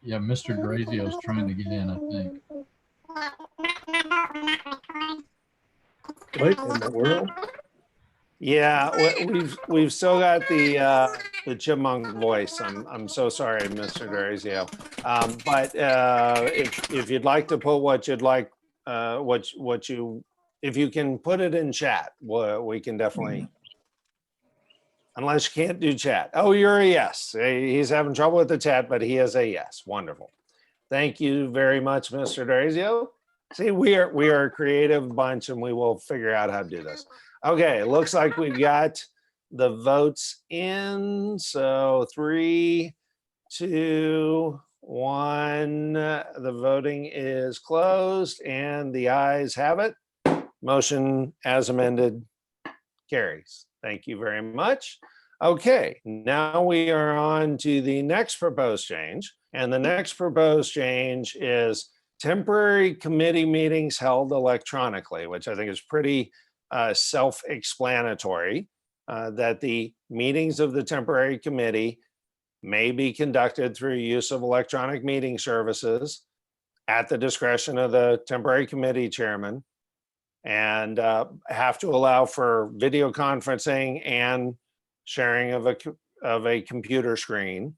B: Yeah, Mr. Grazio is trying to get in, I think.
F: What in the world?
A: Yeah, we've still got the chipmunk voice. I'm so sorry, Mr. D'Orazio. But if you'd like to put what you'd like, if you can put it in chat, we can definitely. Unless you can't do chat. Oh, you're a yes. He's having trouble with the chat, but he is a yes. Wonderful. Thank you very much, Mr. D'Orazio. See, we are a creative bunch, and we will figure out how to do this. Okay, it looks like we've got the votes in. So 3, 2, 1. The voting is closed, and the ayes have it. Motion as amended carries. Thank you very much. Okay, now we are on to the next proposed change. And the next proposed change is temporary committee meetings held electronically, which I think is pretty self-explanatory, that the meetings of the temporary committee may be conducted through use of electronic meeting services at the discretion of the temporary committee chairman, and have to allow for video conferencing and sharing of a computer screen.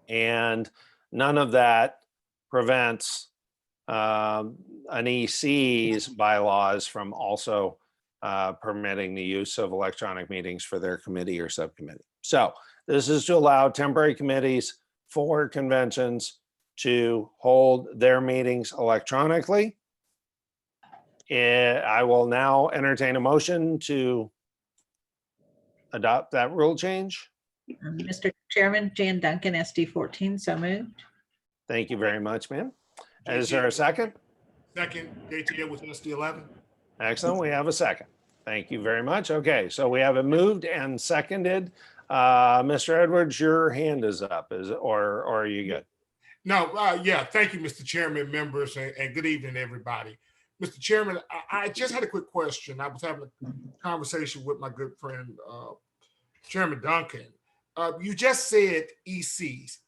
A: And none of that prevents an EC's bylaws from also permitting the use of electronic meetings for their committee or subcommittee. So this is to allow temporary committees for conventions to hold their meetings electronically. I will now entertain a motion to adopt that rule change.
K: Mr. Chairman, Jan Duncan, SD 14, so moved.
A: Thank you very much, ma'am. Is there a second?
S: Second, JT with SD 11.
A: Excellent. We have a second. Thank you very much. Okay, so we have it moved and seconded. Mr. Edwards, your hand is up, or are you good?
S: No, yeah, thank you, Mr. Chairman, members, and good evening, everybody. Mr. Chairman, I just had a quick question. I was having a conversation with my good friend, Chairman Duncan. You just said ECs.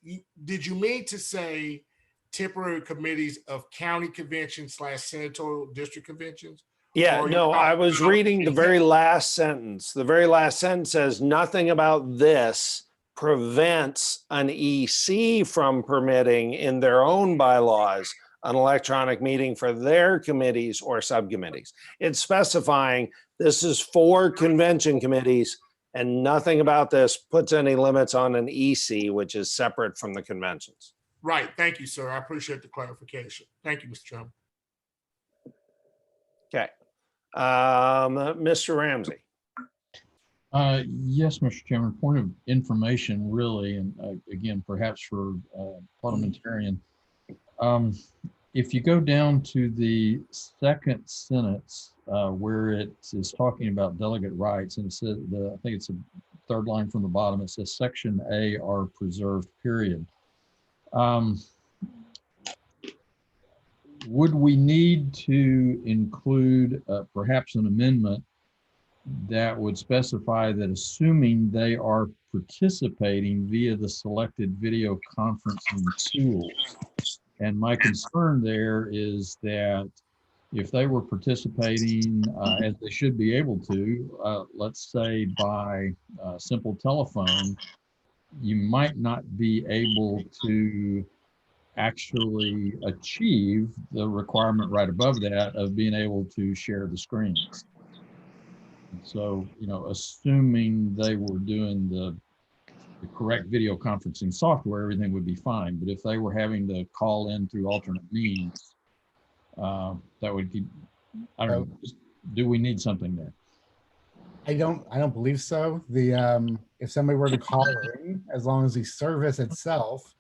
S: Did you mean to say temporary committees of county conventions / senatorial district conventions?
A: Yeah, no, I was reading the very last sentence. The very last sentence says nothing about this prevents an EC from permitting in their own bylaws an electronic meeting for their committees or subcommittees. It's specifying this is for convention committees, and nothing about this puts any limits on an EC, which is separate from the conventions.
S: Right. Thank you, sir. I appreciate the clarification. Thank you, Mr. Chairman.
A: Okay. Mr. Ramsey.
B: Yes, Mr. Chairman, point of information really, and again, perhaps for parliamentarian. If you go down to the second sentence where it is talking about delegate rights, and it says, I think it's the third line from the bottom, it says section A are preserved, period. Would we need to include perhaps an amendment that would specify that assuming they are participating via the selected video conferencing tools? And my concern there is that if they were participating as they should be able to, let's say by simple telephone, you might not be able to actually achieve the requirement right above that of being able to share the screens. So, you know, assuming they were doing the correct video conferencing software, everything would be fine. But if they were having to call in through alternate means, that would keep, I don't know, do we need something there?
J: I don't believe so. If somebody were to call in, as long as the service itself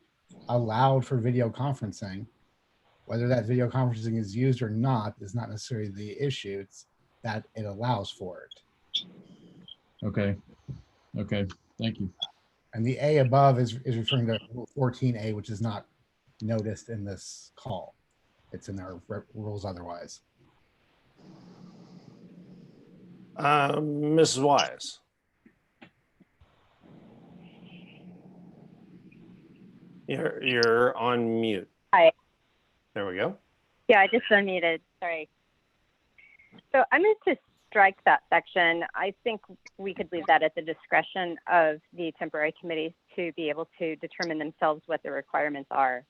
J: allowed for video conferencing, whether that video conferencing is used or not is not necessarily the issue. It's that it allows for it.
B: Okay. Okay, thank you.
J: And the A above is referring to Rule 14A, which is not noticed in this call. It's in our rules otherwise.
A: Mrs. Wise. You're on mute.
N: Hi.
A: There we go.
N: Yeah, I just unmuted. Sorry. So I'm going to strike that section. I think we could leave that at the discretion of the temporary committees to be able to determine themselves what the requirements are.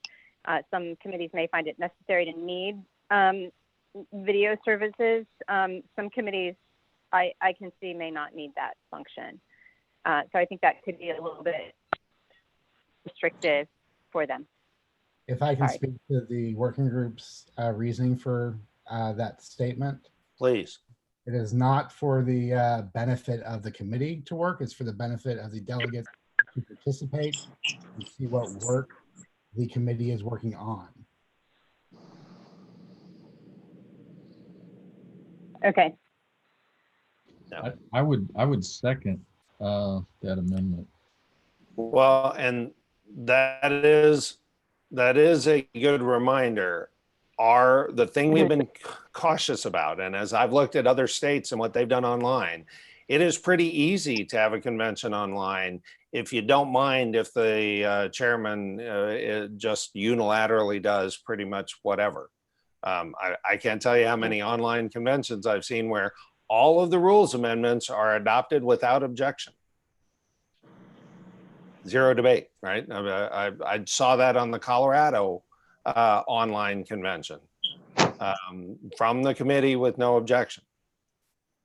N: Some committees may find it necessary to need video services. Some committees I can see may not need that function. So I think that could be a little bit restrictive for them.
J: If I can
N: Sorry.
J: speak to the working group's reasoning for that statement.
A: Please.
J: It is not for the benefit of the committee to work. It's for the benefit of the delegates to participate and see what work the committee is working on.
N: Okay.
B: I would second that amendment.
A: Well, and that is a good reminder. The thing we've been cautious about, and as I've looked at other states and what they've done online, it is pretty easy to have a convention online if you don't mind if the chairman just unilaterally does pretty much whatever. I can't tell you how many online conventions I've seen where all of the rules amendments are adopted without objection. Zero debate, right? I saw that on the Colorado online convention from the committee with no objection.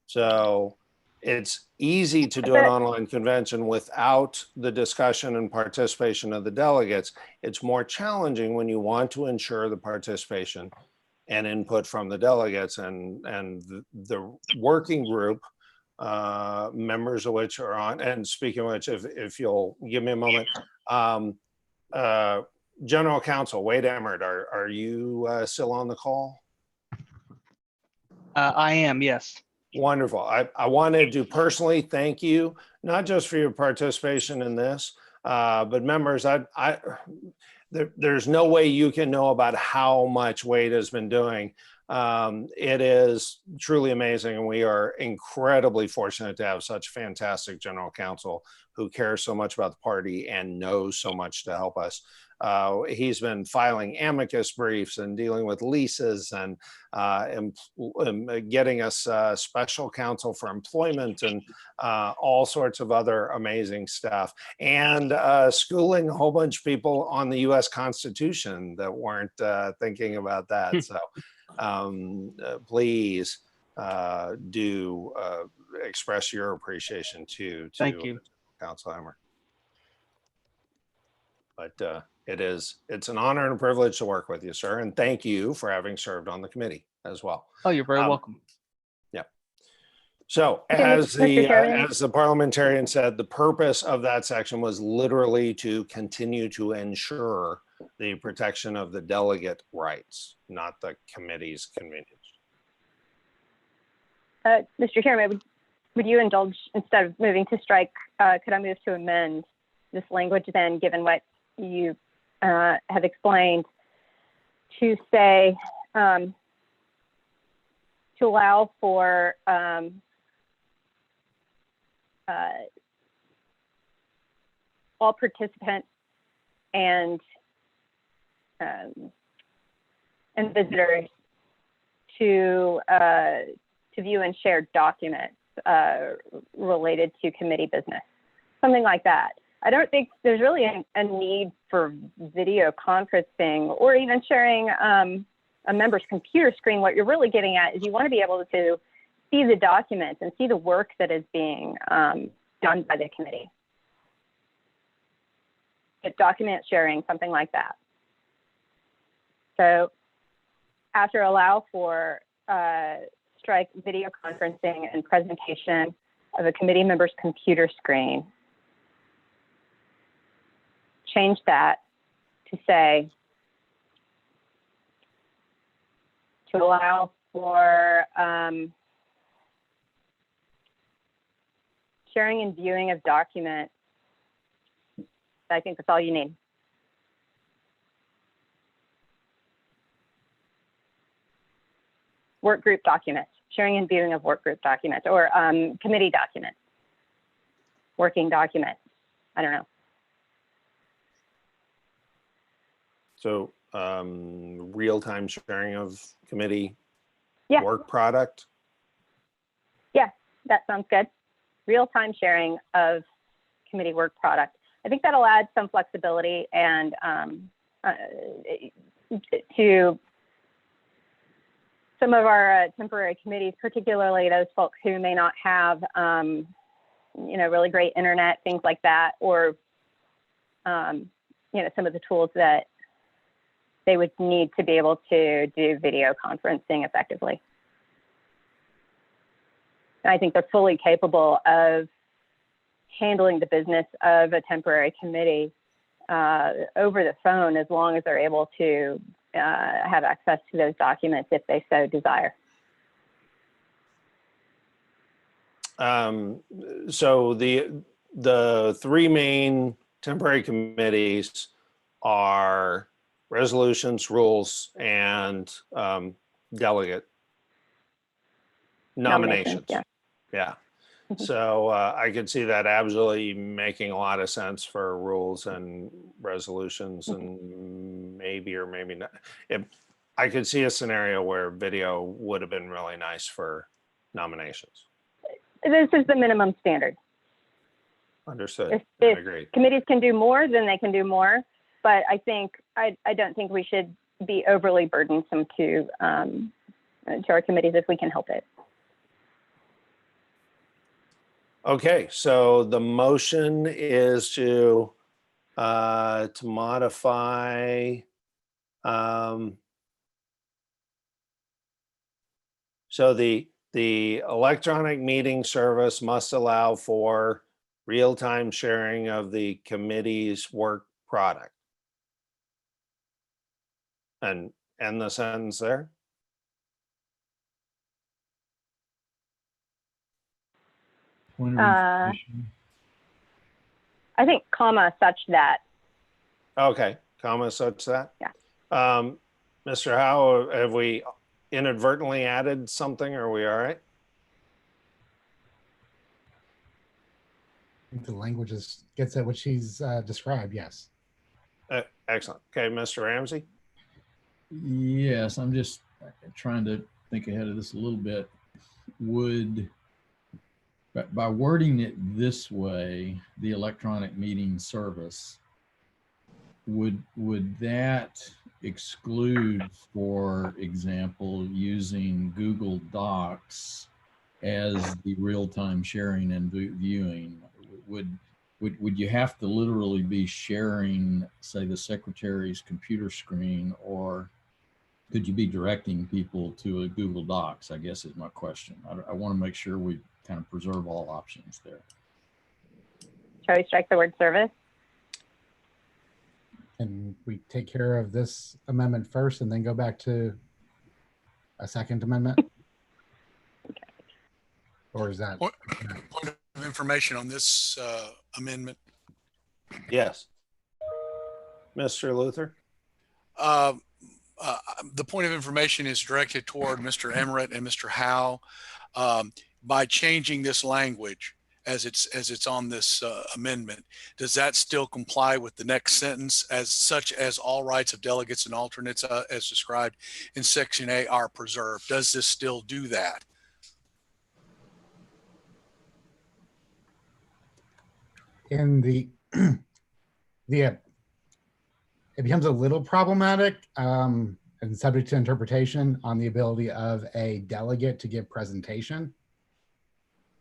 A: So it's easy to do an online convention without the discussion and participation of the delegates. It's more challenging when you want to ensure the participation and input from the delegates, and the working group members of which are on. And speaking of which, if you'll give me a moment, General Counsel Wade Emmert, are you still on the call?
G: I am, yes.
A: Wonderful. I wanted to personally thank you, not just for your participation in this, but members, there's no way you can know about how much Wade has been doing. It is truly amazing, and we are incredibly fortunate to have such fantastic general counsel who cares so much about the party and knows so much to help us. He's been filing amicus briefs and dealing with leases and getting us special counsel for employment and all sorts of other amazing stuff, and schooling a whole bunch of people on the U.S. Constitution that weren't thinking about that. So please do express your appreciation to
G: Thank you.
A: Council Emmert. But it's an honor and a privilege to work with you, sir. And thank you for having served on the committee as well.
G: Oh, you're very welcome.
A: Yeah. So
N: Okay,
A: as
N: Mr.
A: the parliamentarian said, the purpose of that section was literally to continue to ensure the protection of the delegate rights, not the committee's convenience.
N: Mr. Chairman, would you indulge, instead of moving to strike, could I move to amend this language then, given what you have explained, to say, to allow for all participants and visitors to view and share documents related to committee business, something like that. I don't think there's really a need for video conferencing or even sharing a member's computer screen. What you're really getting at is you want to be able to see the documents and see the work that is being done by the committee. Document sharing, something like that. So after allow for strike video conferencing and presentation of a committee member's computer screen, change that to say, to allow for sharing and viewing of documents. I think that's all you need. Work group documents, sharing and viewing of work group documents, or committee documents, working documents. I don't know.
A: So real-time sharing of committee
N: Yeah.
A: work product.
N: Yeah, that sounds good. Real-time sharing of committee work product. I think that'll add some flexibility and to some of our temporary committees, particularly those folks who may not have, you know, really great internet, things like that, or, you know, some of the tools that they would need to be able to do video conferencing effectively. And I think they're fully capable of handling the business of a temporary committee over the phone, as long as they're able to have access to those documents if they so desire.
A: So the three main temporary committees are resolutions, rules, and delegate nominations.
N: Yeah.
A: Yeah. So I could see that absolutely making a lot of sense for rules and resolutions, and maybe or maybe not. I could see a scenario where video would have been really nice for nominations.
N: This is the minimum standard.
A: Understood.
N: If
A: Agreed.
N: committees can do more, then they can do more. But I don't think we should be overly burdensome to our committees if we can help it.
A: Okay, so the motion is to modify so the electronic meeting service must allow for real-time sharing of the committee's work product. And end the sentence there.
B: Point of information.
N: I think comma such that.
A: Okay, comma such that.
N: Yeah.
A: Mr. Howe, have we inadvertently added something? Are we all right?
J: I think the language gets at what she's described, yes.
A: Excellent. Okay, Mr. Ramsey?
B: Yes, I'm just trying to think ahead of this a little bit. By wording it this way, the electronic meeting service, would that exclude, for example, using Google Docs as the real-time sharing and viewing? Would you have to literally be sharing, say, the secretary's computer screen, or could you be directing people to a Google Docs, I guess is my question. I want to make sure we kind of preserve all options there.
N: Shall we strike the word service?
J: Can we take care of this amendment first and then go back to a second amendment?
N: Okay.
J: Or is that?
M: Point of information on this amendment.
A: Yes. Mr. Luther?
M: The point of information is directed toward Mr. Emmerich and Mr. Howe. By changing this language as it's on this amendment, does that still comply with the next sentence, as such as all rights of delegates and alternates as described in Section A are preserved? Does this still do that?
J: In the it becomes a little problematic and subject to interpretation on the ability of a delegate to give presentation.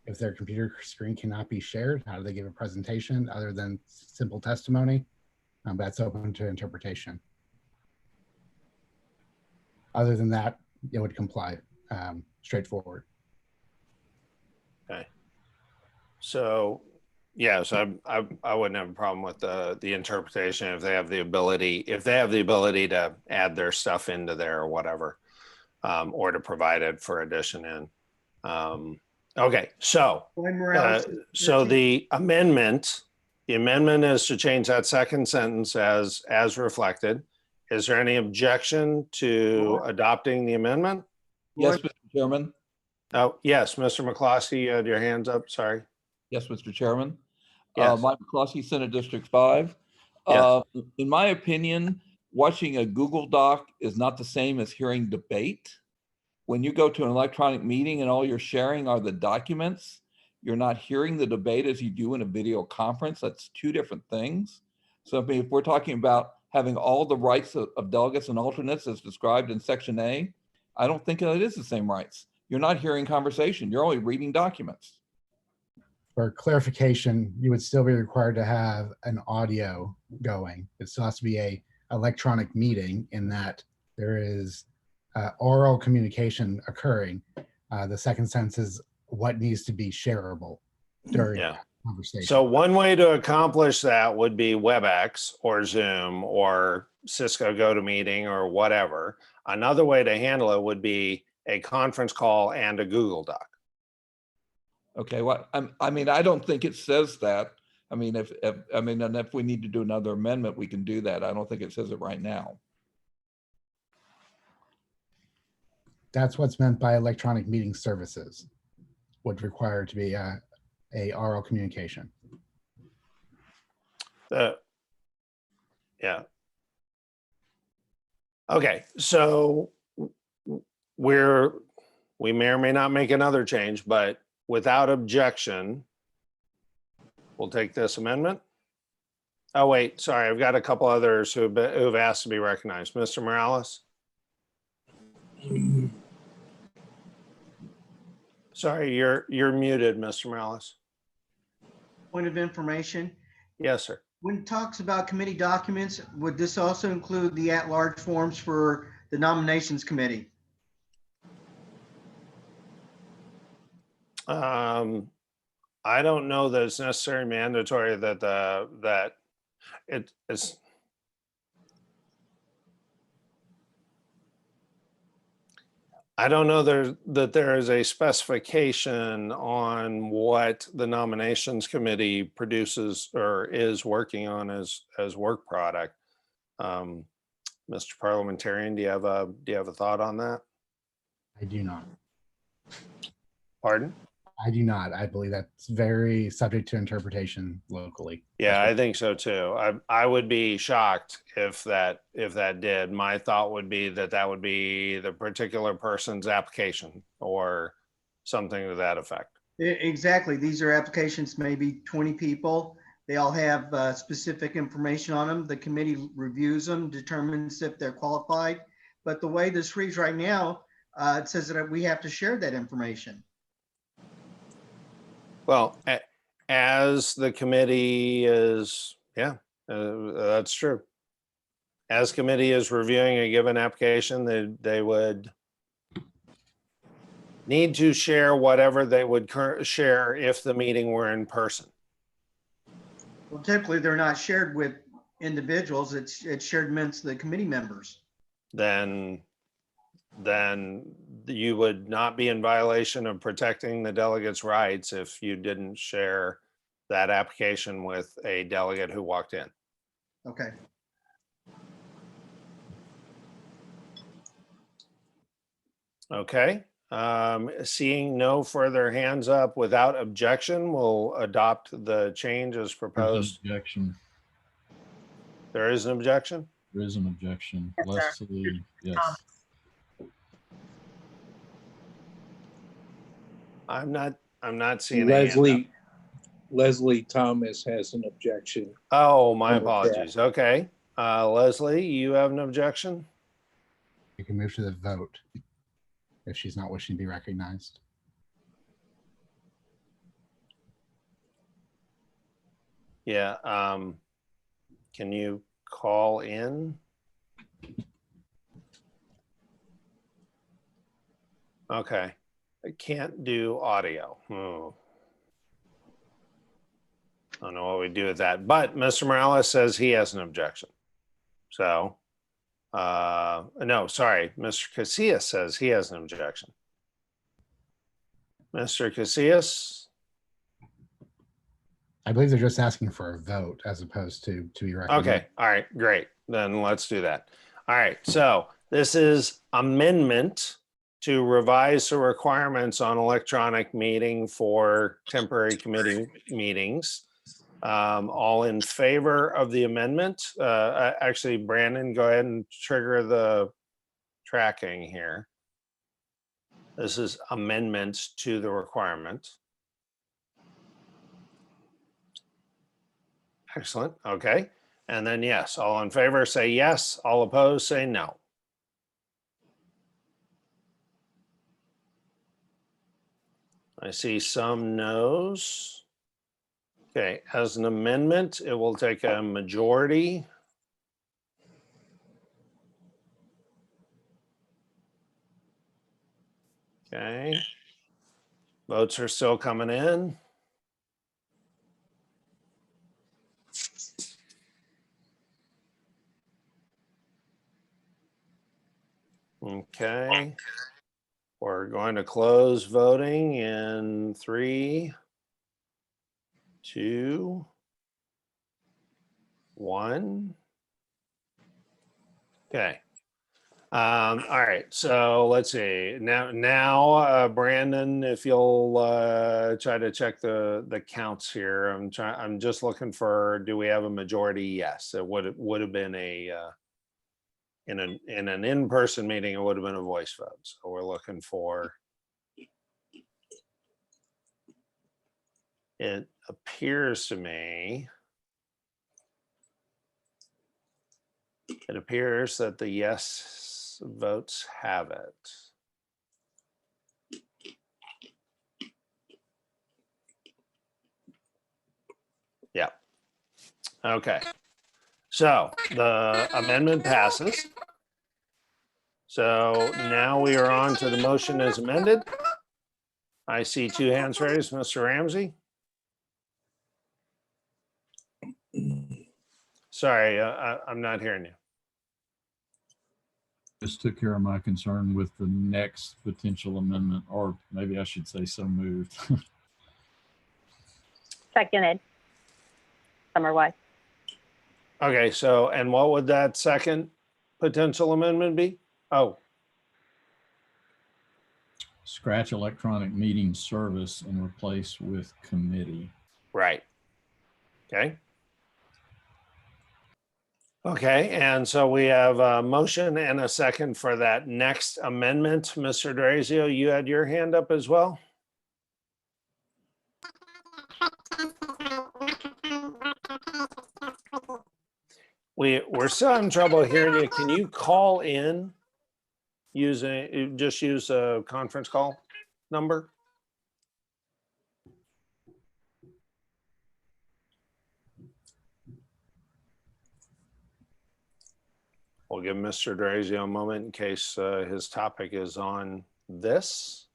J: If their computer screen cannot be shared, how do they give a presentation other than simple testimony? That's open to interpretation. Other than that, it would comply straightforward.
A: Okay. So, yeah, so I wouldn't have a problem with the interpretation if they have the ability to add their stuff into there or whatever, or to provide it for addition in. Okay, so,
G: Glenn Morales,
A: so the amendment is to change that second sentence as reflected. Is there any objection to adopting the amendment?
E: Yes, Mr. Chairman.
A: Oh, yes, Mr. McCloskey, you had your hands up, sorry.
E: Yes, Mr. Chairman.
A: Yes.
E: Mike McCloskey, Senate District 5.
A: Yes.
E: In my opinion, watching a Google Doc is not the same as hearing debate. When you go to an electronic meeting and all you're sharing are the documents, you're not hearing the debate as you do in a video conference. That's two different things. So I mean, if we're talking about having all the rights of delegates and alternates as described in Section A, I don't think that it is the same rights. You're not hearing conversation. You're only reading documents.
J: For clarification, you would still be required to have an audio going. It still has to be a electronic meeting in that there is oral communication occurring. The second sentence is what needs to be shareable during conversation.
A: So one way to accomplish that would be WebEx or Zoom or Cisco GoToMeeting or whatever. Another way to handle it would be a conference call and a Google Doc.
E: Okay, well, I mean, I don't think it says that. I mean, if we need to do another amendment, we can do that. I don't think it says it right now.
J: That's what's meant by electronic meeting services. Would require to be a oral communication.
A: Yeah. Okay, so we may or may not make another change, but without objection, we'll take this amendment. Oh, wait, sorry, I've got a couple others who've asked to be recognized. Mr. Morales? Sorry, you're muted, Mr. Morales.
G: Point of information.
A: Yes, sir.
G: When it talks about committee documents, would this also include the at-large forms for the nominations committee?
A: I don't know that it's necessarily mandatory that it's. I don't know that there is a specification on what the nominations committee produces or is working on as work product. Mr. Parliamentarian, do you have a thought on that?
J: I do not.
A: Pardon?
J: I do not. I believe that's very subject to interpretation locally.
A: Yeah, I think so too. I would be shocked if that did. My thought would be that would be the particular person's application or something to that effect.
G: Exactly. These are applications, maybe 20 people. They all have specific information on them. The committee reviews them, determines if they're qualified. But the way this reads right now, it says that we have to share that information.
A: Well, as the committee is, that's true. As committee is reviewing a given application, they would need to share whatever they would share if the meeting were in person.
G: Well, typically they're not shared with individuals. It's shared amongst the committee members.
A: Then you would not be in violation of protecting the delegate's rights if you didn't share that application with a delegate who walked in.
G: Okay.
A: Okay. Seeing no further hands up, without objection, we'll adopt the change as proposed.
B: Objection.
A: There is an objection?
B: There is an objection.
K: Yes,
B: Leslie, yes.
A: I'm not seeing a hand up.
F: Leslie Thomas has an objection.
A: Oh, my apologies. Okay. Leslie, you have an objection?
J: You can move to the vote if she's not wishing to be recognized.
A: Yeah. Can you call in? Okay. I can't do audio. I don't know what we do with that, but Mr. Morales says he has an objection. So, no, sorry. Mr. Casillas says he has an objection. Mr. Casillas?
J: I believe they're just asking for a vote as opposed to be recommended.
A: Okay, all right, great. Then let's do that. All right, so this is amendment to revise the requirements on electronic meeting for temporary committee meetings. All in favor of the amendment? Actually, Brandon, go ahead and trigger the tracking here. This is amendments to the requirement. Excellent. Okay. And then yes, all in favor say yes, all opposed say no. I see some no's. Okay, as an amendment, it will take a majority. Okay. Votes are still coming in. Okay. We're going to close voting in 3, 2, 1. Okay. All right. So let's see. Now, Brandon, if you'll try to check the counts here. I'm just looking for. Do we have a majority? Yes. It would have been a in an in-person meeting. It would have been a voice vote. So we're looking for. It appears to me. It appears that the yes votes have it. Yeah. Okay. So the amendment passes. So now we are on to the motion as amended. I see 2 hands raised. Mr. Ramsey. Sorry, I'm not hearing you.
B: Just took care of my concern with the next potential amendment, or maybe I should say so moved.
N: Seconded. Summer Wise.
A: Okay, so, and what would that second potential amendment be? Oh,
B: Scratch electronic meeting service and replace with committee.
A: right. Okay. Okay, and so we have a motion and a second for that next amendment. Mr. D'Orazio, you had your hand up as well? We're still having trouble hearing you. Can you call in using, just use a conference call number? We'll give Mr. D'Orazio a moment in case his topic is on this.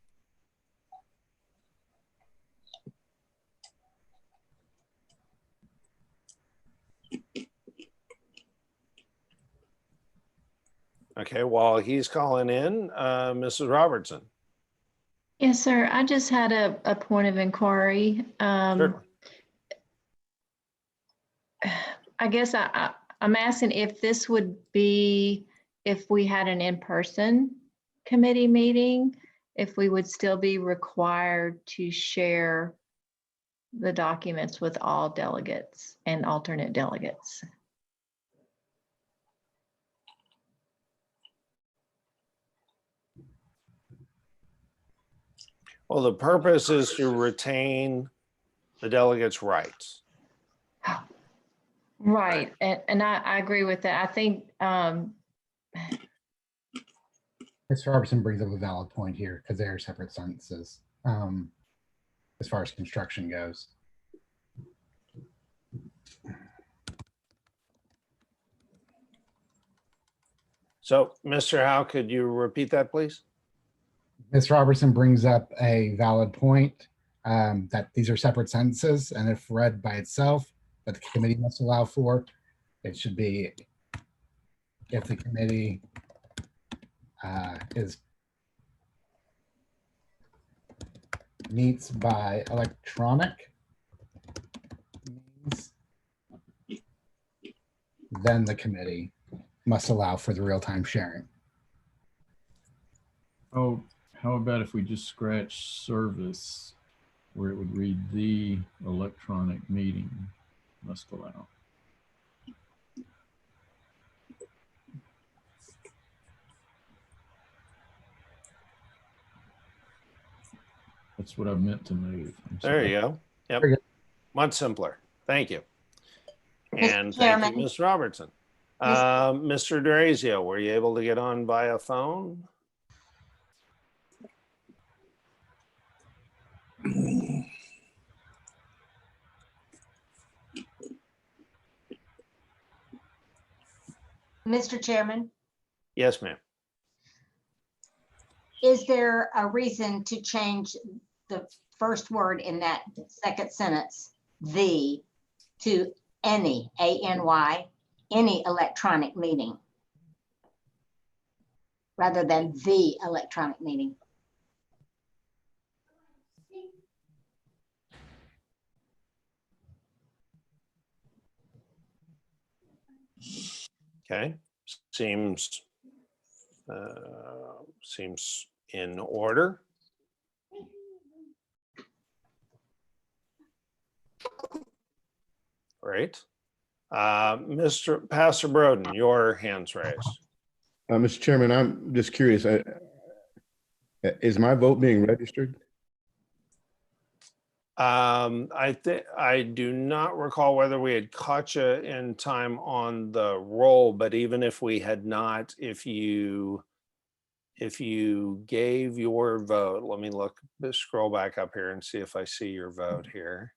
A: Okay, while he's calling in, Mrs. Robertson.
T: Yes, sir. I just had a point of inquiry.
A: Certainly.
T: I guess I'm asking if this would be, if we had an in-person committee meeting, if we would still be required to share the documents with all delegates and alternate delegates.
A: Well, the purpose is to retain the delegates' rights.
T: Right, and I agree with that. I think
J: Mr. Robertson brings up a valid point here because they are separate sentences as far as construction goes.
A: So, Mr. Howe, could you repeat that, please?
J: Ms. Robertson brings up a valid point that these are separate sentences, and if read by itself, that the committee must allow for, it should be if the committee meets by electronic means, then the committee must allow for the real-time sharing.
B: Oh, how about if we just scratch service where it would read the electronic meeting must allow? That's what I meant to move.
A: There you go. Yep. Much simpler. Thank you. And thank you,
I: Chairman.
A: Ms. Robertson. Mr. D'Orazio, were you able to get on via phone?
I: Mr. Chairman,
A: Yes, ma'am.
I: is there a reason to change the first word in that second sentence, the, to any, A-N-Y, any electronic meeting, rather than the electronic meeting?
A: Okay. Seems seems in order. Great. Mr. Pastor Broden, your hand's raised.
U: Mr. Chairman, I'm just curious. Is my vote being registered?
A: I do not recall whether we had caught you in time on the roll, but even if we had not, if you gave your vote, let me look, scroll back up here and see if I see your vote here.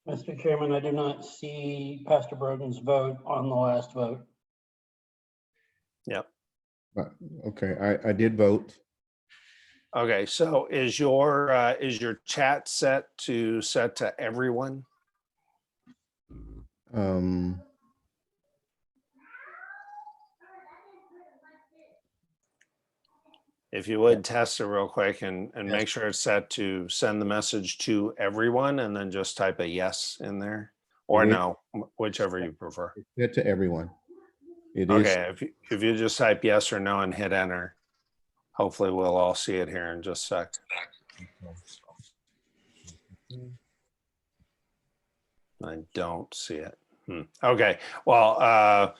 D: Mr. Chairman, I do not see Pastor Broden's vote on the last vote.
A: Yep.
U: Okay, I did vote.
A: Okay, so is your chat set to everyone? If you would test it real quick and make sure it's set to send the message to everyone, and then just type a yes in there, or no, whichever you prefer.
U: It's set to everyone. It is.
A: Okay, if you just type yes or no and hit enter, hopefully we'll all see it here in just a sec. I don't see it. Okay, well,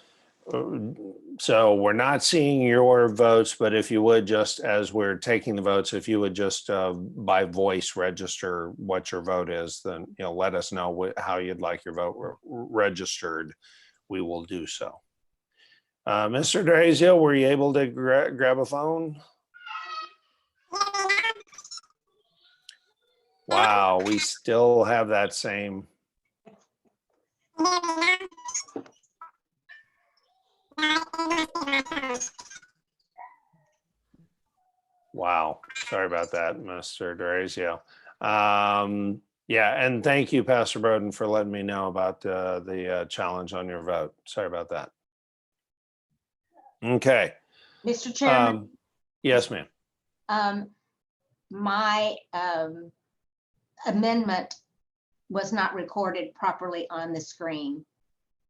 A: so we're not seeing your votes, but if you would just, as we're taking the votes, if you would just by voice register what your vote is, then let us know how you'd like your vote registered. We will do so. Mr. D'Orazio, were you able to grab a phone? Wow, we still have that same. Wow, sorry about that, Mr. D'Orazio. Yeah, and thank you, Pastor Broden, for letting me know about the challenge on your vote. Sorry about that. Okay.
I: Mr. Chairman.
A: Yes, ma'am.
I: My amendment was not recorded properly on the screen.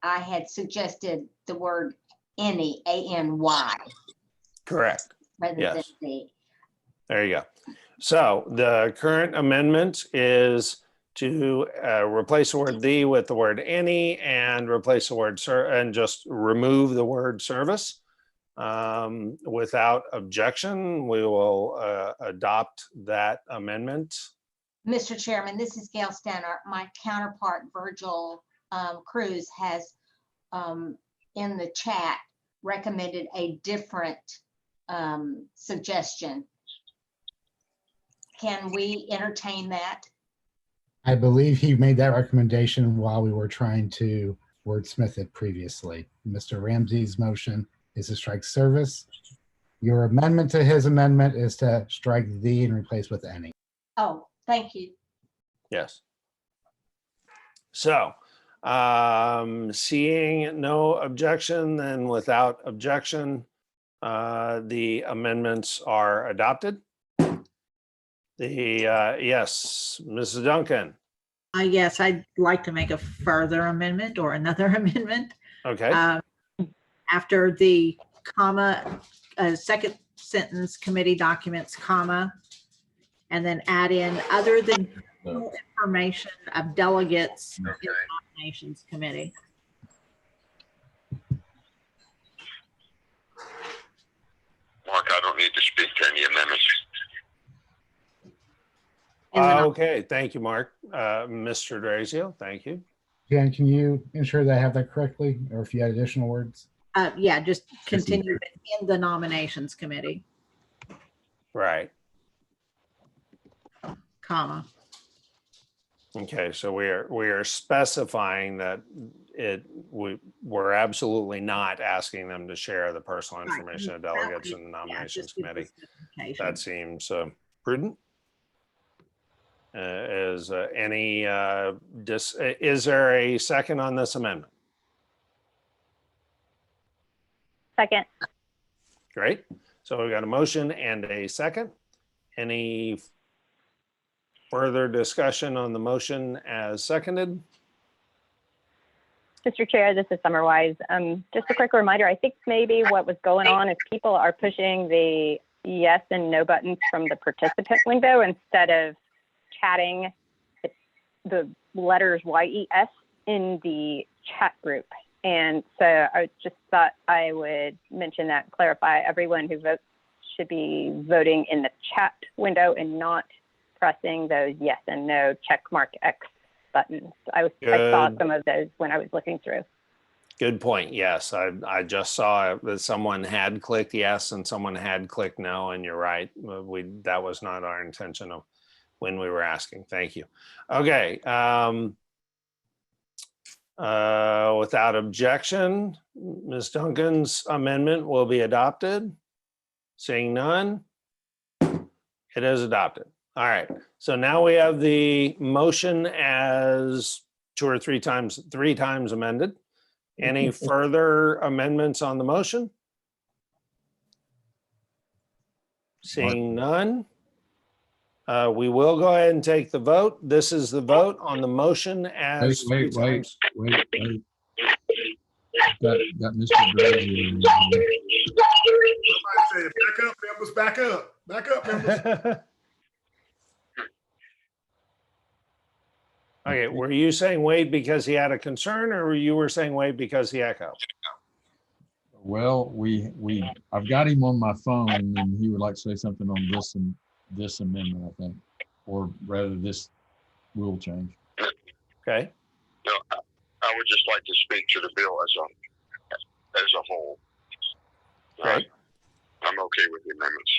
I: I had suggested the word any, A-N-Y.
A: Correct.
I: Rather than the.
A: There you go. So the current amendment is to replace the word the with the word any, and replace the word and just remove the word service. Without objection, we will adopt that amendment.
I: Mr. Chairman, this is Gail Stannard. My counterpart, Virgil Cruz, has in the chat recommended a different suggestion. Can we entertain that?
J: I believe he made that recommendation while we were trying to wordsmith it previously. Mr. Ramsey's motion is to strike service. Your amendment to his amendment is to strike the and replace with any.
I: Oh, thank you.
A: Yes. So, seeing no objection, then without objection, The amendments are adopted. Yes, Mrs. Duncan.
K: Yes, I'd like to make a further amendment or another amendment.
A: Okay.
K: After the comma, second sentence, committee documents, comma, and then add in other than information of delegates in the nominations committee.
C: Mark, I don't need to speak to any amendments.
A: Okay, thank you, Mark. Mr. Drazio, thank you.
J: Jan, can you ensure that I have that correctly, or if you had additional words?
K: Yeah, just continue in the nominations committee,
A: Right.
K: comma.
A: Okay, so we are specifying that we're absolutely not asking them to share the personal information of delegates in the nominations committee. That seems prudent. Is there a second on this amendment?
N: Second.
A: Great. So we've got a motion and a second. Any further discussion on the motion as seconded?
N: Mr. Chair, this is Summerwise. Just a quick reminder, I think maybe what was going on is people are pushing the yes and no buttons from the participant window instead of chatting the letters YES in the chat group. And so I just thought I would mention that and clarify everyone who votes should be voting in the chat window and not pressing those yes and no check mark X buttons. I saw some of those when I was looking through.
A: Good point. Yes, I just saw that someone had clicked yes and someone had clicked no, and you're right. That was not our intention of when we were asking. Thank you. Okay. Without objection, Ms. Duncan's amendment will be adopted. Seeing none, it is adopted. All right. So now we have the motion as three times amended. Any further amendments on the motion? Seeing none. We will go ahead and take the vote. This is the vote on the motion as
B: Wait. Got Mr. Drazio.
S: Somebody said, back up, members, back up. Back up, members.
A: Okay, were you saying wait because he had a concern, or you were saying wait because he echoed?
B: Well, I've got him on my phone, and he would like to say something on this amendment, I think, or rather this rule change.
A: Okay.
C: No, I would just like to speak to the bill as a whole.
A: Great.
C: I'm okay with the amendments.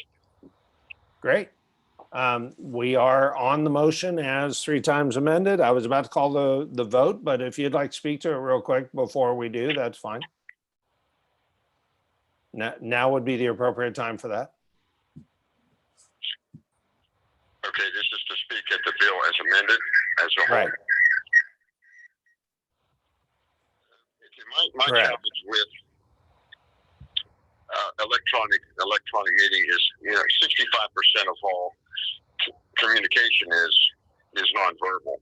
A: Great. We are on the motion as three times amended. I was about to call the vote, but if you'd like to speak to it real quick before we do, that's fine. Now would be the appropriate time for that.
C: Okay, this is to speak at the bill as amended, as a whole.
A: Right.
C: My challenge with electronic meeting is, 65% of all communication is nonverbal.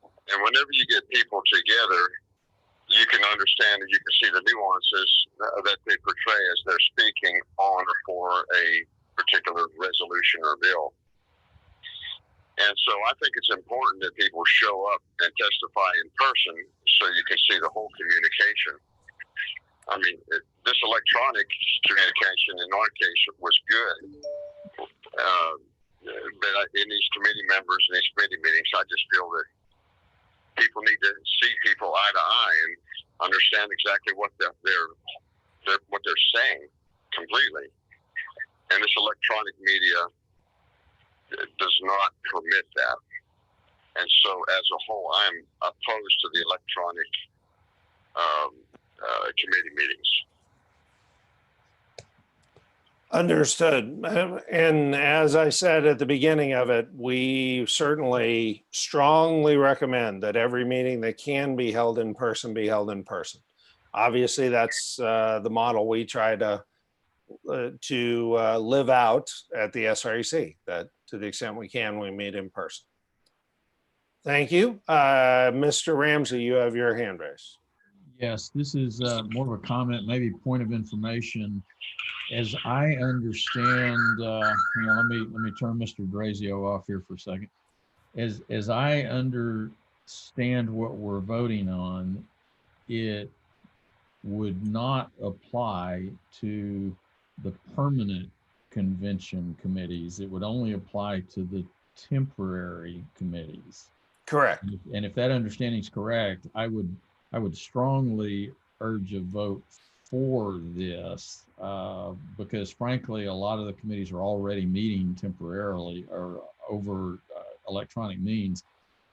C: And whenever you get people together, you can understand and you can see the nuances that they portray as they're speaking on or for a particular resolution or bill. And so I think it's important that people show up and testify in person so you can see the whole communication. I mean, this electronic communication in our case was good. But in these committee members and these committee meetings, I just feel that people need to see people eye to eye and understand exactly what they're saying completely. And this electronic media does not permit that. And so as a whole, I'm opposed to the electronic committee meetings.
A: Understood. And as I said at the beginning of it, we certainly strongly recommend that every meeting that can be held in person be held in person. Obviously, that's the model we try to live out at the SREC, that to the extent we can, we meet in person. Thank you. Mr. Ramsey, you have your hand raised.
B: Yes, this is more of a comment, maybe point of information. As I understand, hang on, let me turn Mr. Grazio off here for a second. As I understand what we're voting on, it would not apply to the permanent convention committees. It would only apply to the temporary committees.
A: Correct.
B: And if that understanding is correct, I would strongly urge a vote for this because frankly, a lot of the committees are already meeting temporarily or over electronic means.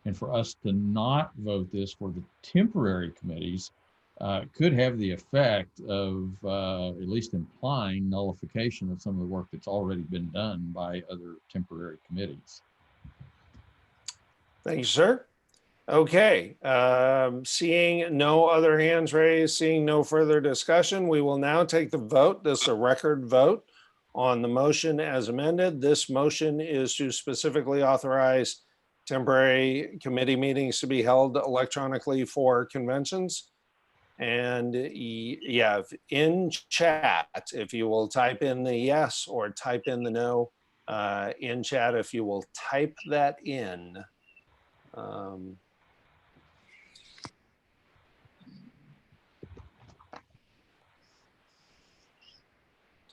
B: And for us to not vote this for the temporary committees could have the effect of at least implying nullification of some of the work that's already been done by other temporary committees.
A: Thank you, sir. Okay, seeing no other hands raised, seeing no further discussion, we will now take the vote. This is a record vote on the motion as amended. This motion is to specifically authorize temporary committee meetings to be held electronically for conventions. And yeah, in chat, if you will type in the yes or type in the no in chat, if you will type that in.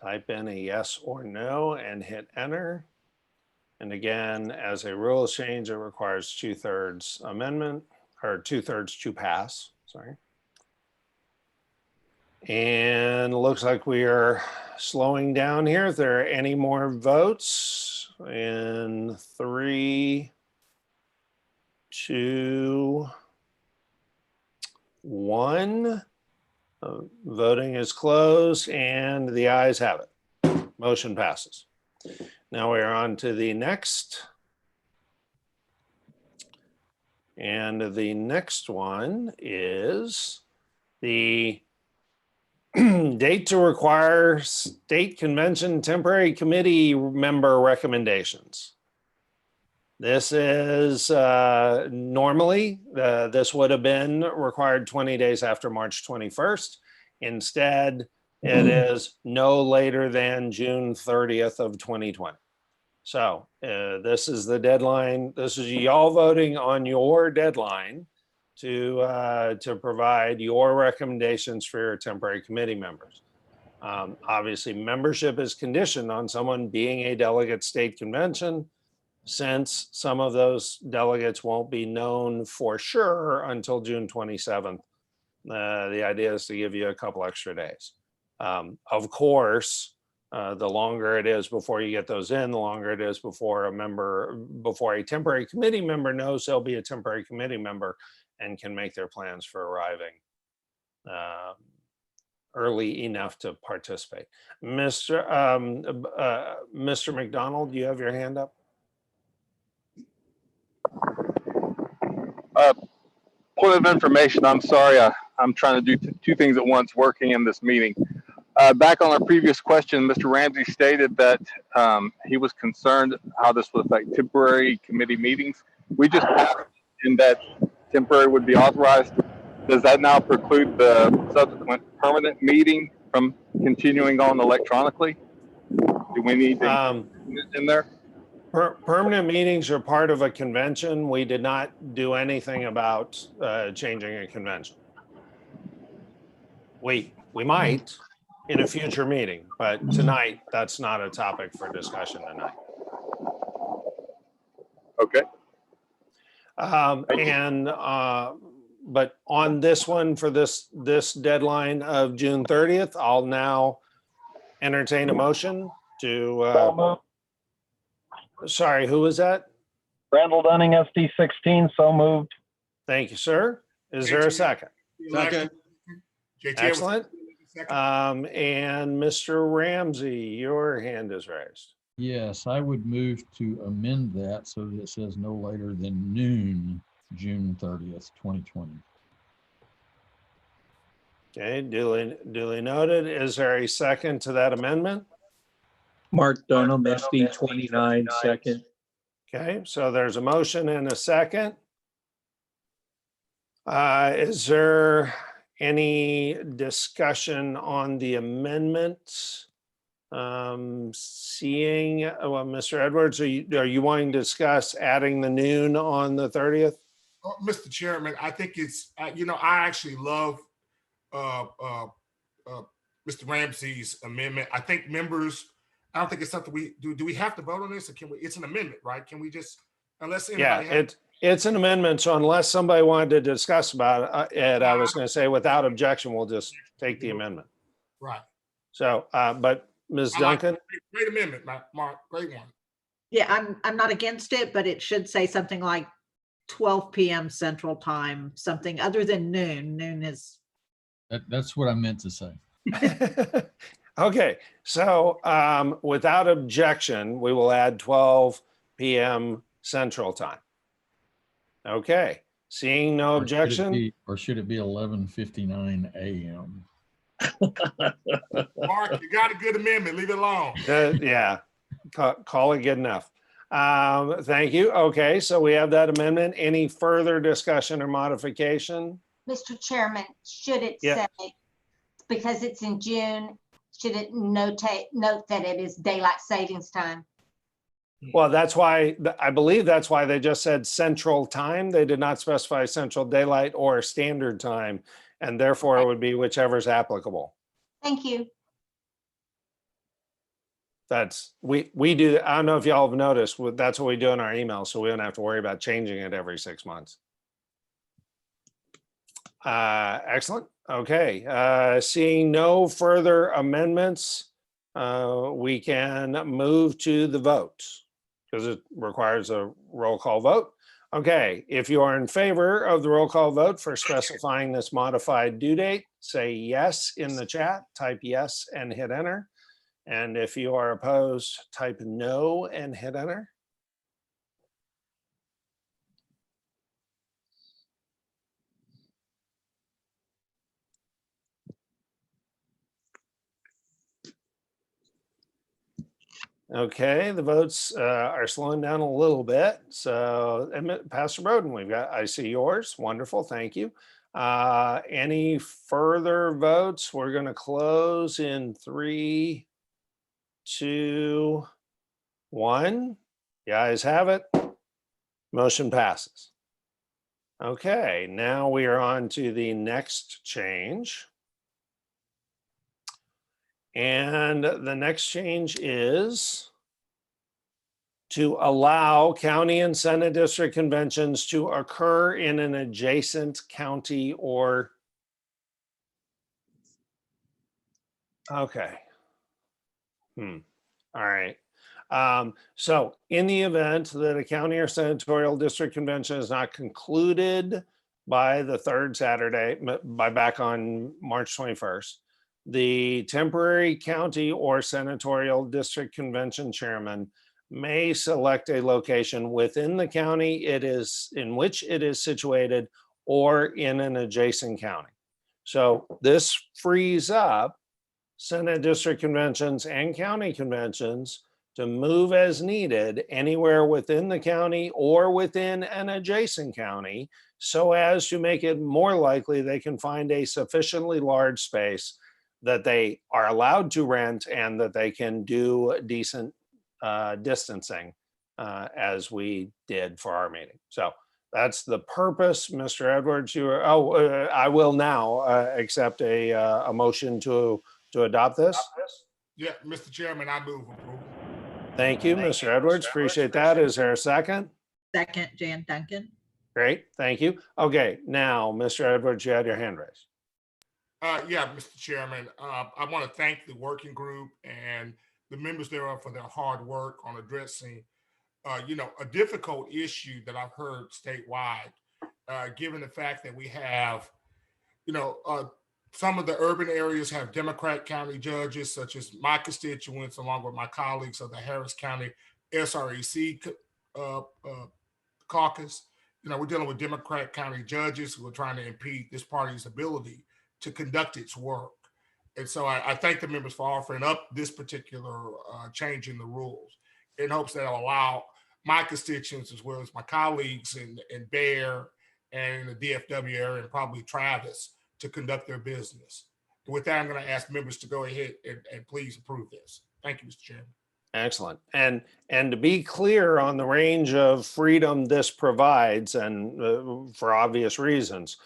A: Type in a yes or no and hit enter. And again, as a rules change, it requires 2/3 amendment or 2/3 to pass, sorry. And it looks like we are slowing down here. If there are any more votes in 3, 2, 1. Voting is closed and the ayes have it. Motion passes. Now we are on to the next. And the next one is the date to require state convention temporary committee member recommendations. This is normally, this would have been required 20 days after March 21st. Instead, it is no later than June 30th of 2020. So this is the deadline. This is y'all voting on your deadline to provide your recommendations for your temporary committee members. Obviously, membership is conditioned on someone being a delegate state convention. Since some of those delegates won't be known for sure until June 27th, the idea is to give you a couple extra days. Of course, the longer it is before you get those in, the longer it is before a temporary committee member knows they'll be a temporary committee member and can make their plans for arriving early enough to participate. Mr. McDonald, do you have your hand up?
H: Point of information, I'm sorry, I'm trying to do two things at once working in this meeting. Back on our previous question, Mr. Ramsey stated that he was concerned how this would affect temporary committee meetings. We just passed in that temporary would be authorized. Does that now preclude the subsequent permanent meeting from continuing on electronically? Do we need to in there?
A: Permanent meetings are part of a convention. We did not do anything about changing a convention. We might in a future meeting, but tonight, that's not a topic for discussion tonight.
H: Okay.
A: But on this one, for this deadline of June 30th, I'll now entertain a motion to, sorry, who was that?
V: Randall Dunning, SD 16, so moved.
A: Thank you, sir. Is there a second?
V: Second.
A: Excellent. And Mr. Ramsey, your hand is raised.
B: Yes, I would move to amend that so that it says no later than noon, June 30th, 2020.
A: Okay, duly noted. Is there a second to that amendment?
F: Mark Dunham, SD 29, second.
A: Okay, so there's a motion and a second. Is there any discussion on the amendment? Seeing, well, Mr. Edwards, are you wanting to discuss adding the noon on the 30th?
S: Oh, Mr. Chairman, I think it's, you know, I actually love Mr. Ramsey's amendment. I think members, I don't think it's something we do. Do we have to vote on this, or can we? It's an amendment, right? Can we just, unless
A: Yeah,
S: anybody
A: it's an amendment. So unless somebody wanted to discuss about it, I was going to say without objection, we'll just take the amendment.
S: right?
A: So, but Ms.
S: I like
A: Duncan,
S: it. Great amendment, Mark. Great one.
K: Yeah, I'm not against it, but it should say something like 12 p.m. Central Time, something other than noon. Noon is.
B: That's what I meant to say.
A: okay. So without objection, we will add 12 p.m. Central Time. Okay. Seeing no objection.
B: Or should it be 11:59 a.m.?
S: Mark, you got a good amendment. Leave it alone.
A: Yeah. Call it good enough. Thank you. Okay, so we have that amendment. Any further discussion or modification?
I: Mr. Chairman, should it
A: Yeah.
I: say, because it's in June, should it note that it is daylight savings time?
A: Well, that's why, I believe that's why they just said central time. They did not specify central daylight or standard time, and therefore it would be whichever's applicable.
I: Thank you.
A: That's, we do, I don't know if y'all have noticed, that's what we do in our emails, so we don't have to worry about changing it every 6 months. Excellent. Okay, seeing no further amendments, we can move to the vote because it requires a roll call vote. Okay, if you are in favor of the roll call vote for specifying this modified due date, say yes in the chat, type yes and hit enter. And if you are opposed, type no and hit enter. Okay, the votes are slowing down a little bit. So Pastor Broden, I see yours. Wonderful, thank you. Any further votes? We're gonna close in 3, 2, 1. The ayes have it. Motion passes. Okay, now we are on to the next change. And the next change is to allow county and Senate district conventions to occur in an adjacent county or. Okay. All right. So in the event that a county or senatorial district convention is not concluded by the third Saturday, back on March 21st, the temporary county or senatorial district convention chairman may select a location within the county in which it is situated or in an adjacent county. So this frees up Senate district conventions and county conventions to move as needed anywhere within the county or within an adjacent county so as to make it more likely they can find a sufficiently large space that they are allowed to rent and that they can do decent distancing as we did for our meeting. So that's the purpose, Mr. Edwards. I will now accept a motion to adopt this.
S: Yeah, Mr. Chairman, I move approval.
A: Thank you, Mr. Edwards. Appreciate that. Is there a second?
K: Second, Jan Duncan.
A: Great, thank you. Okay, now, Mr. Edwards, you had your hand raised.
S: Yeah, Mr. Chairman, I want to thank the working group and the members thereof for their hard work on addressing, a difficult issue that I've heard statewide, given the fact that we have, some of the urban areas have Democrat county judges, such as my constituents, along with my colleagues of the Harris County SREC caucus. We're dealing with Democrat county judges who are trying to impede this party's ability to conduct its work. And so I thank the members for offering up this particular change in the rules in hopes that it'll allow my constituents as well as my colleagues in Bear and in the DFW area and probably Travis to conduct their business. And with that, I'm going to ask members to go ahead and please approve this. Thank you, Mr. Chairman.
A: Excellent. And to be clear on the range of freedom this provides, and for obvious reasons,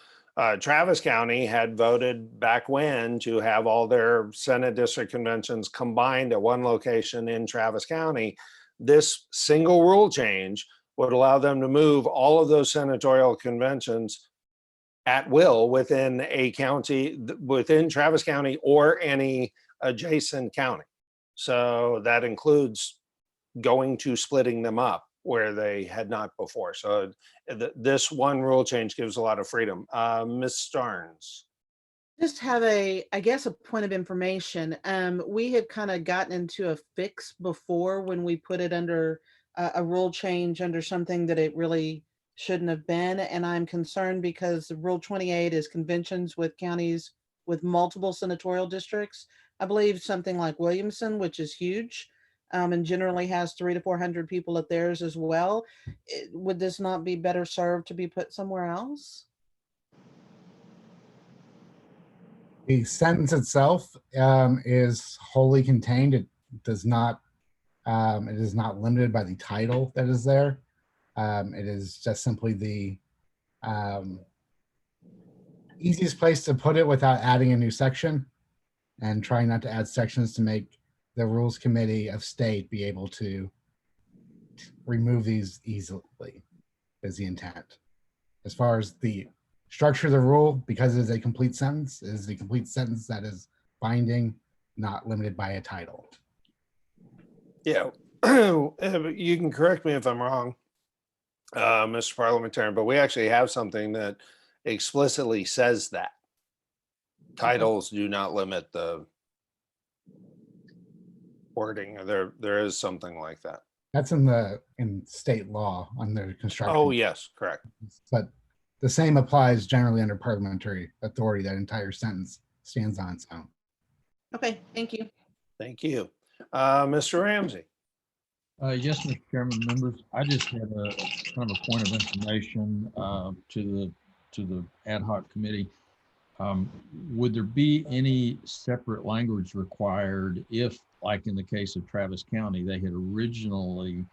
A: Travis County had voted back when to have all their Senate district conventions combined at one location in Travis County. This single rule change would allow them to move all of those senatorial conventions at will within a county, within Travis County or any adjacent county. So that includes going to splitting them up where they had not before. So this one rule change gives a lot of freedom. Ms. Starnes.
L: Just have I guess, a point of information. We had kind of gotten into a fix before when we put it under a rule change under something that it really shouldn't have been. And I'm concerned because Rule 28 is conventions with counties with multiple senatorial districts. I believe something like Williamson, which is huge, and generally has 300 to 400 people at theirs as well. Would this not be better served to be put somewhere else?
J: The sentence itself is wholly contained. It does not. It is not limited by the title that is there. It is just simply the easiest place to put it without adding a new section, and trying not to add sections to make the Rules Committee of State be able to remove these easily is the intent. As far as the structure of the rule, because it is a complete sentence, it is a complete sentence that is binding, not limited by a title.
A: Yeah, you can correct me if I'm wrong, Mr. Parliamentarian, but we actually have something that explicitly says that titles do not limit the wording. There is something like that.
J: That's in state law under construction.
A: Oh, yes, correct.
J: But the same applies generally under parliamentary authority. That entire sentence stands on its own.
L: Okay, thank you.
A: Thank you. Mr. Ramsey.
B: Yes, Mr. Chairman, members, I just had a kind of a point of information to the ad hoc committee. Would there be any separate language required if, like in the case of Travis County, they had originally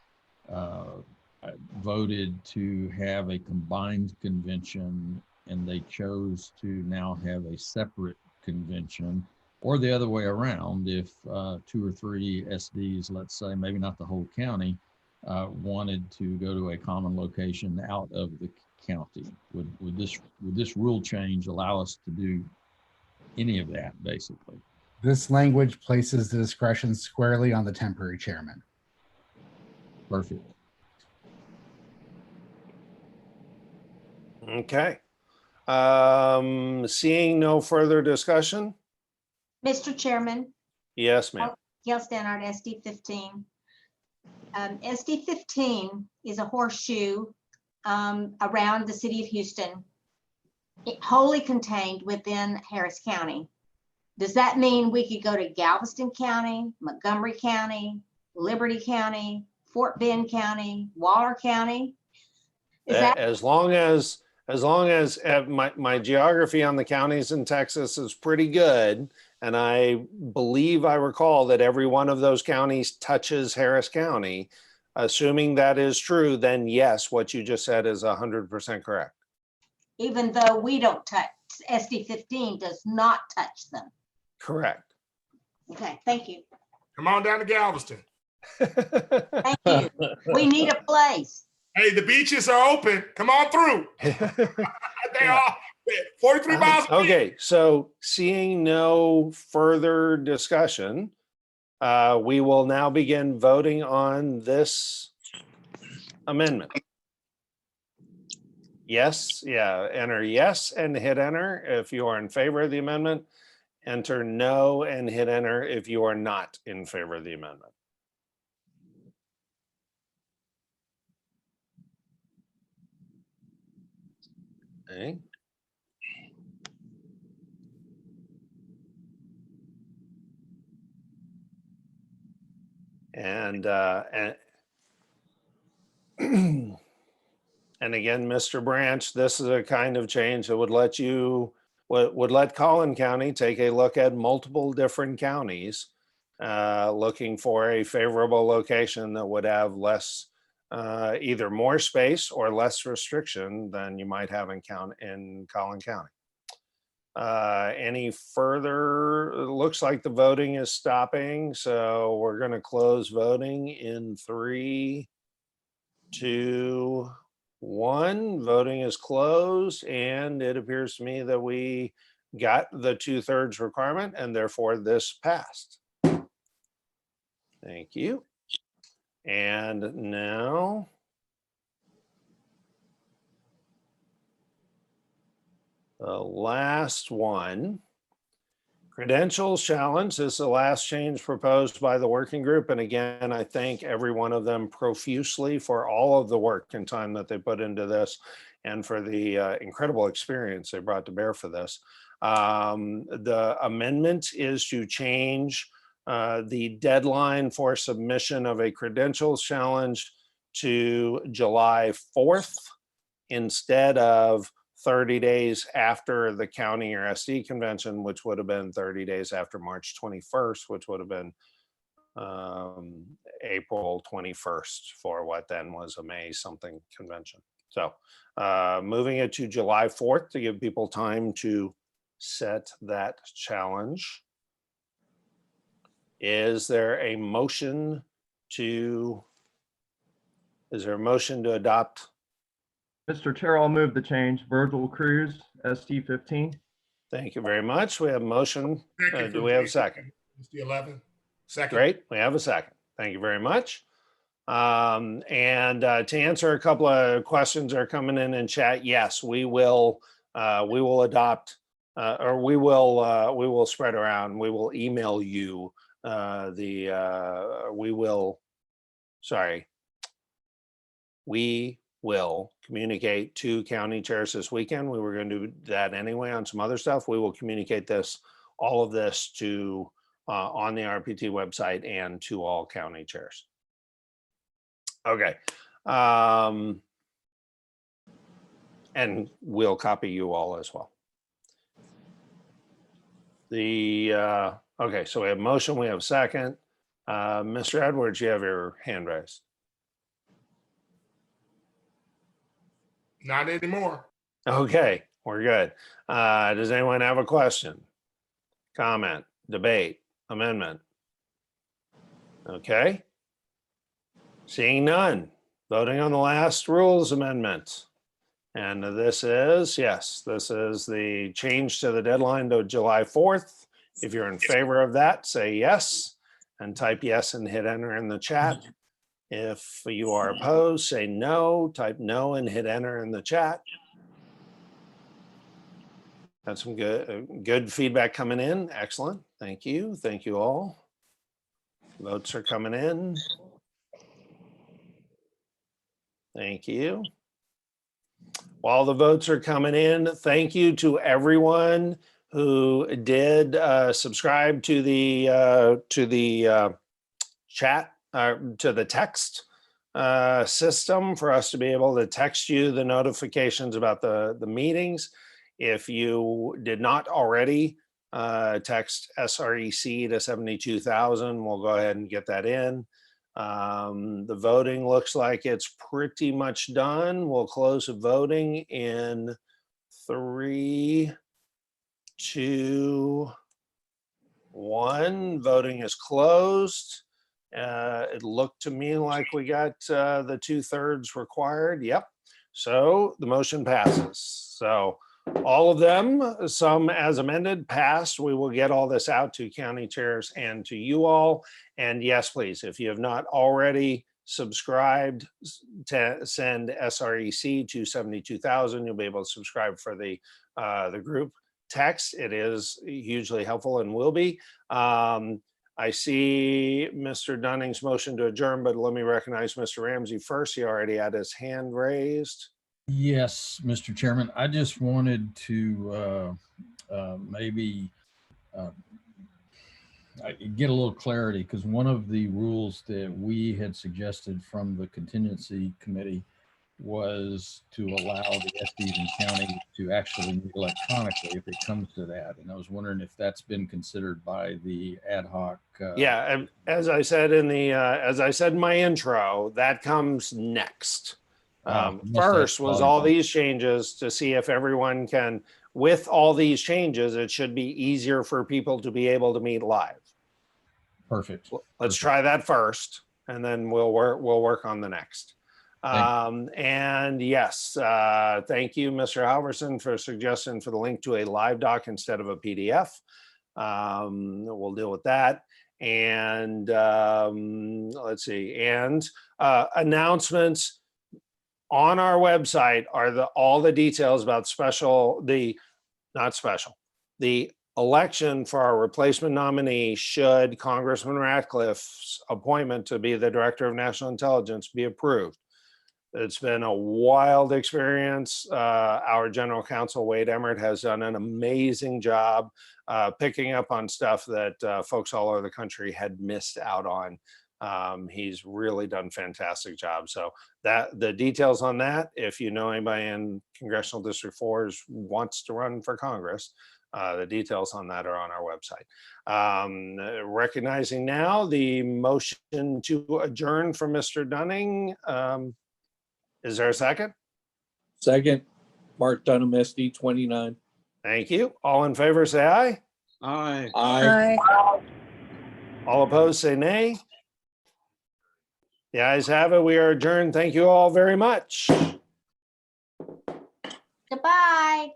B: voted to have a combined convention and they chose to now have a separate convention, or the other way around, if 2 or 3 SDs, let's say, maybe not the whole county, wanted to go to a common location out of the county? Would this rule change allow us to do any of that, basically?
J: This language places the discretion squarely on the temporary chairman.
B: Perfect.
A: Okay. Seeing no further discussion.
I: Mr. Chairman.
A: Yes, ma'am.
I: Gail Stannard, SD 15. SD 15 is a horseshoe around the city of Houston, wholly contained within Harris County. Does that mean we could go to Galveston County, Montgomery County, Liberty County, Fort Bend County, Waller County? Is that
A: As long as my geography on the counties in Texas is pretty good, and I believe I recall that every one of those counties touches Harris County. Assuming that is true, then yes, what you just said is 100% correct.
I: even though we don't touch, SD 15 does not touch them?
A: Correct.
I: Okay, thank you.
S: Come on down to Galveston.
I: Thank you. We need a place.
S: Hey, the beaches are open. Come on through. They are 43 miles.
A: Okay, so seeing no further discussion, we will now begin voting on this amendment. Yes, yeah, enter yes and hit enter if you are in favor of the amendment. Enter no and hit enter if you are not in favor of the amendment. Okay. And and again, Mr. Branch, this is a kind of change that would let would let Collin County take a look at multiple different counties, looking for a favorable location that would have less, either more space or less restriction than you might have in Collin County. Any further? It looks like the voting is stopping, so we're going to close voting in 3, 2, 1. Voting is closed, and it appears to me that we got the 2/3 requirement, and therefore this passed. Thank you. And now the last one. Credentials challenge is the last change proposed by the working group. And again, I thank every one of them profusely for all of the work and time that they put into this and for the incredible experience they brought to bear for this. The amendment is to change the deadline for submission of a credentials challenge to July 4th instead of 30 days after the county or SD convention, which would have been 30 days after March 21st, which would have been April 21st for what then was a May something convention. So moving it to July 4th to give people time to set that challenge. Is there a motion to adopt?
O: Mr. Chair, I'll move the change. Virgil Cruz, ST 15.
A: Thank you very much. We have a motion. Do we have a second?
S: It's the 11th. Second.
A: Great. We have a second. Thank you very much. And to answer a couple of questions that are coming in chat, yes, we will adopt, or we will spread around. We will email you we will communicate to county chairs this weekend. We were going to do that anyway on some other stuff. We will communicate all of this to on the RPT website and to all county chairs. Okay. And we'll copy you all as well. Okay, so we have motion, we have a second. Mr. Edwards, you have your hand raised.
S: Not anymore.
A: Okay, we're good. Does anyone have a question, comment, debate, amendment? Okay. Seeing none. Voting on the last rules amendment. And this is the change to the deadline to July 4th. If you're in favor of that, say yes and type yes and hit enter in the chat. If you are opposed, say no, type no and hit enter in the chat. That's some good feedback coming in. Excellent. Thank you. Thank you all. Votes are coming in. Thank you. While the votes are coming in, thank you to everyone who did subscribe to the chat, to the text system for us to be able to text you the notifications about the meetings. If you did not already text SREC to 72,000, we'll go ahead and get that in. The voting looks like it's pretty much done. We'll close the voting in 3, 2, 1. Voting is closed. It looked to me like we got the 2/3 required. Yep. So the motion passes. So all of them, some as amended, passed. We will get all this out to county chairs and to you all. And yes, please, if you have not already subscribed, to send SREC to 72,000. You'll be able to subscribe for the group text. It is hugely helpful and will be. I see Mr. Dunning's motion to adjourn, but let me recognize Mr. Ramsey first. He already had his hand raised.
B: Yes, Mr. Chairman, I just wanted to maybe get a little clarity, because one of the rules that we had suggested from the contingency committee was to allow the SDs and counties to actually meet electronically if it comes to that. And I was wondering if that's been considered by the ad hoc.
A: Yeah, and as I said in the, as I said in my intro, that comes next.
B: Wow, must have
A: First was all these changes to see if everyone can, with all these changes, it should be easier for people to be able to meet live.
B: Perfect.
A: Let's try that first, and then we'll work on the next. And yes, thank you, Mr. Halverson, for suggesting for the link to a live doc instead of a PDF. We'll deal with that. And let's see, and announcements on our website are all the details about the election for our replacement nominee should Congressman Ratcliffe's appointment to be the Director of National Intelligence be approved. It's been a wild experience. Our general counsel, Wade Emmert, has done an amazing job picking up on stuff that folks all over the country had missed out on. He's really done a fantastic job. So the details on that, if you know anybody in Congressional District 4 wants to run for Congress, the details on that are on our website. Recognizing now the motion to adjourn from Mr. Dunning. Is there a second?
F: Second, Mark Dunham, SD 29.
A: Thank you. All in favor, say aye.
F: Aye.
K: Aye.
A: All opposed, say nay. The ayes have it. We are adjourned. Thank you all very much.
I: Goodbye.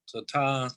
F: So, ta.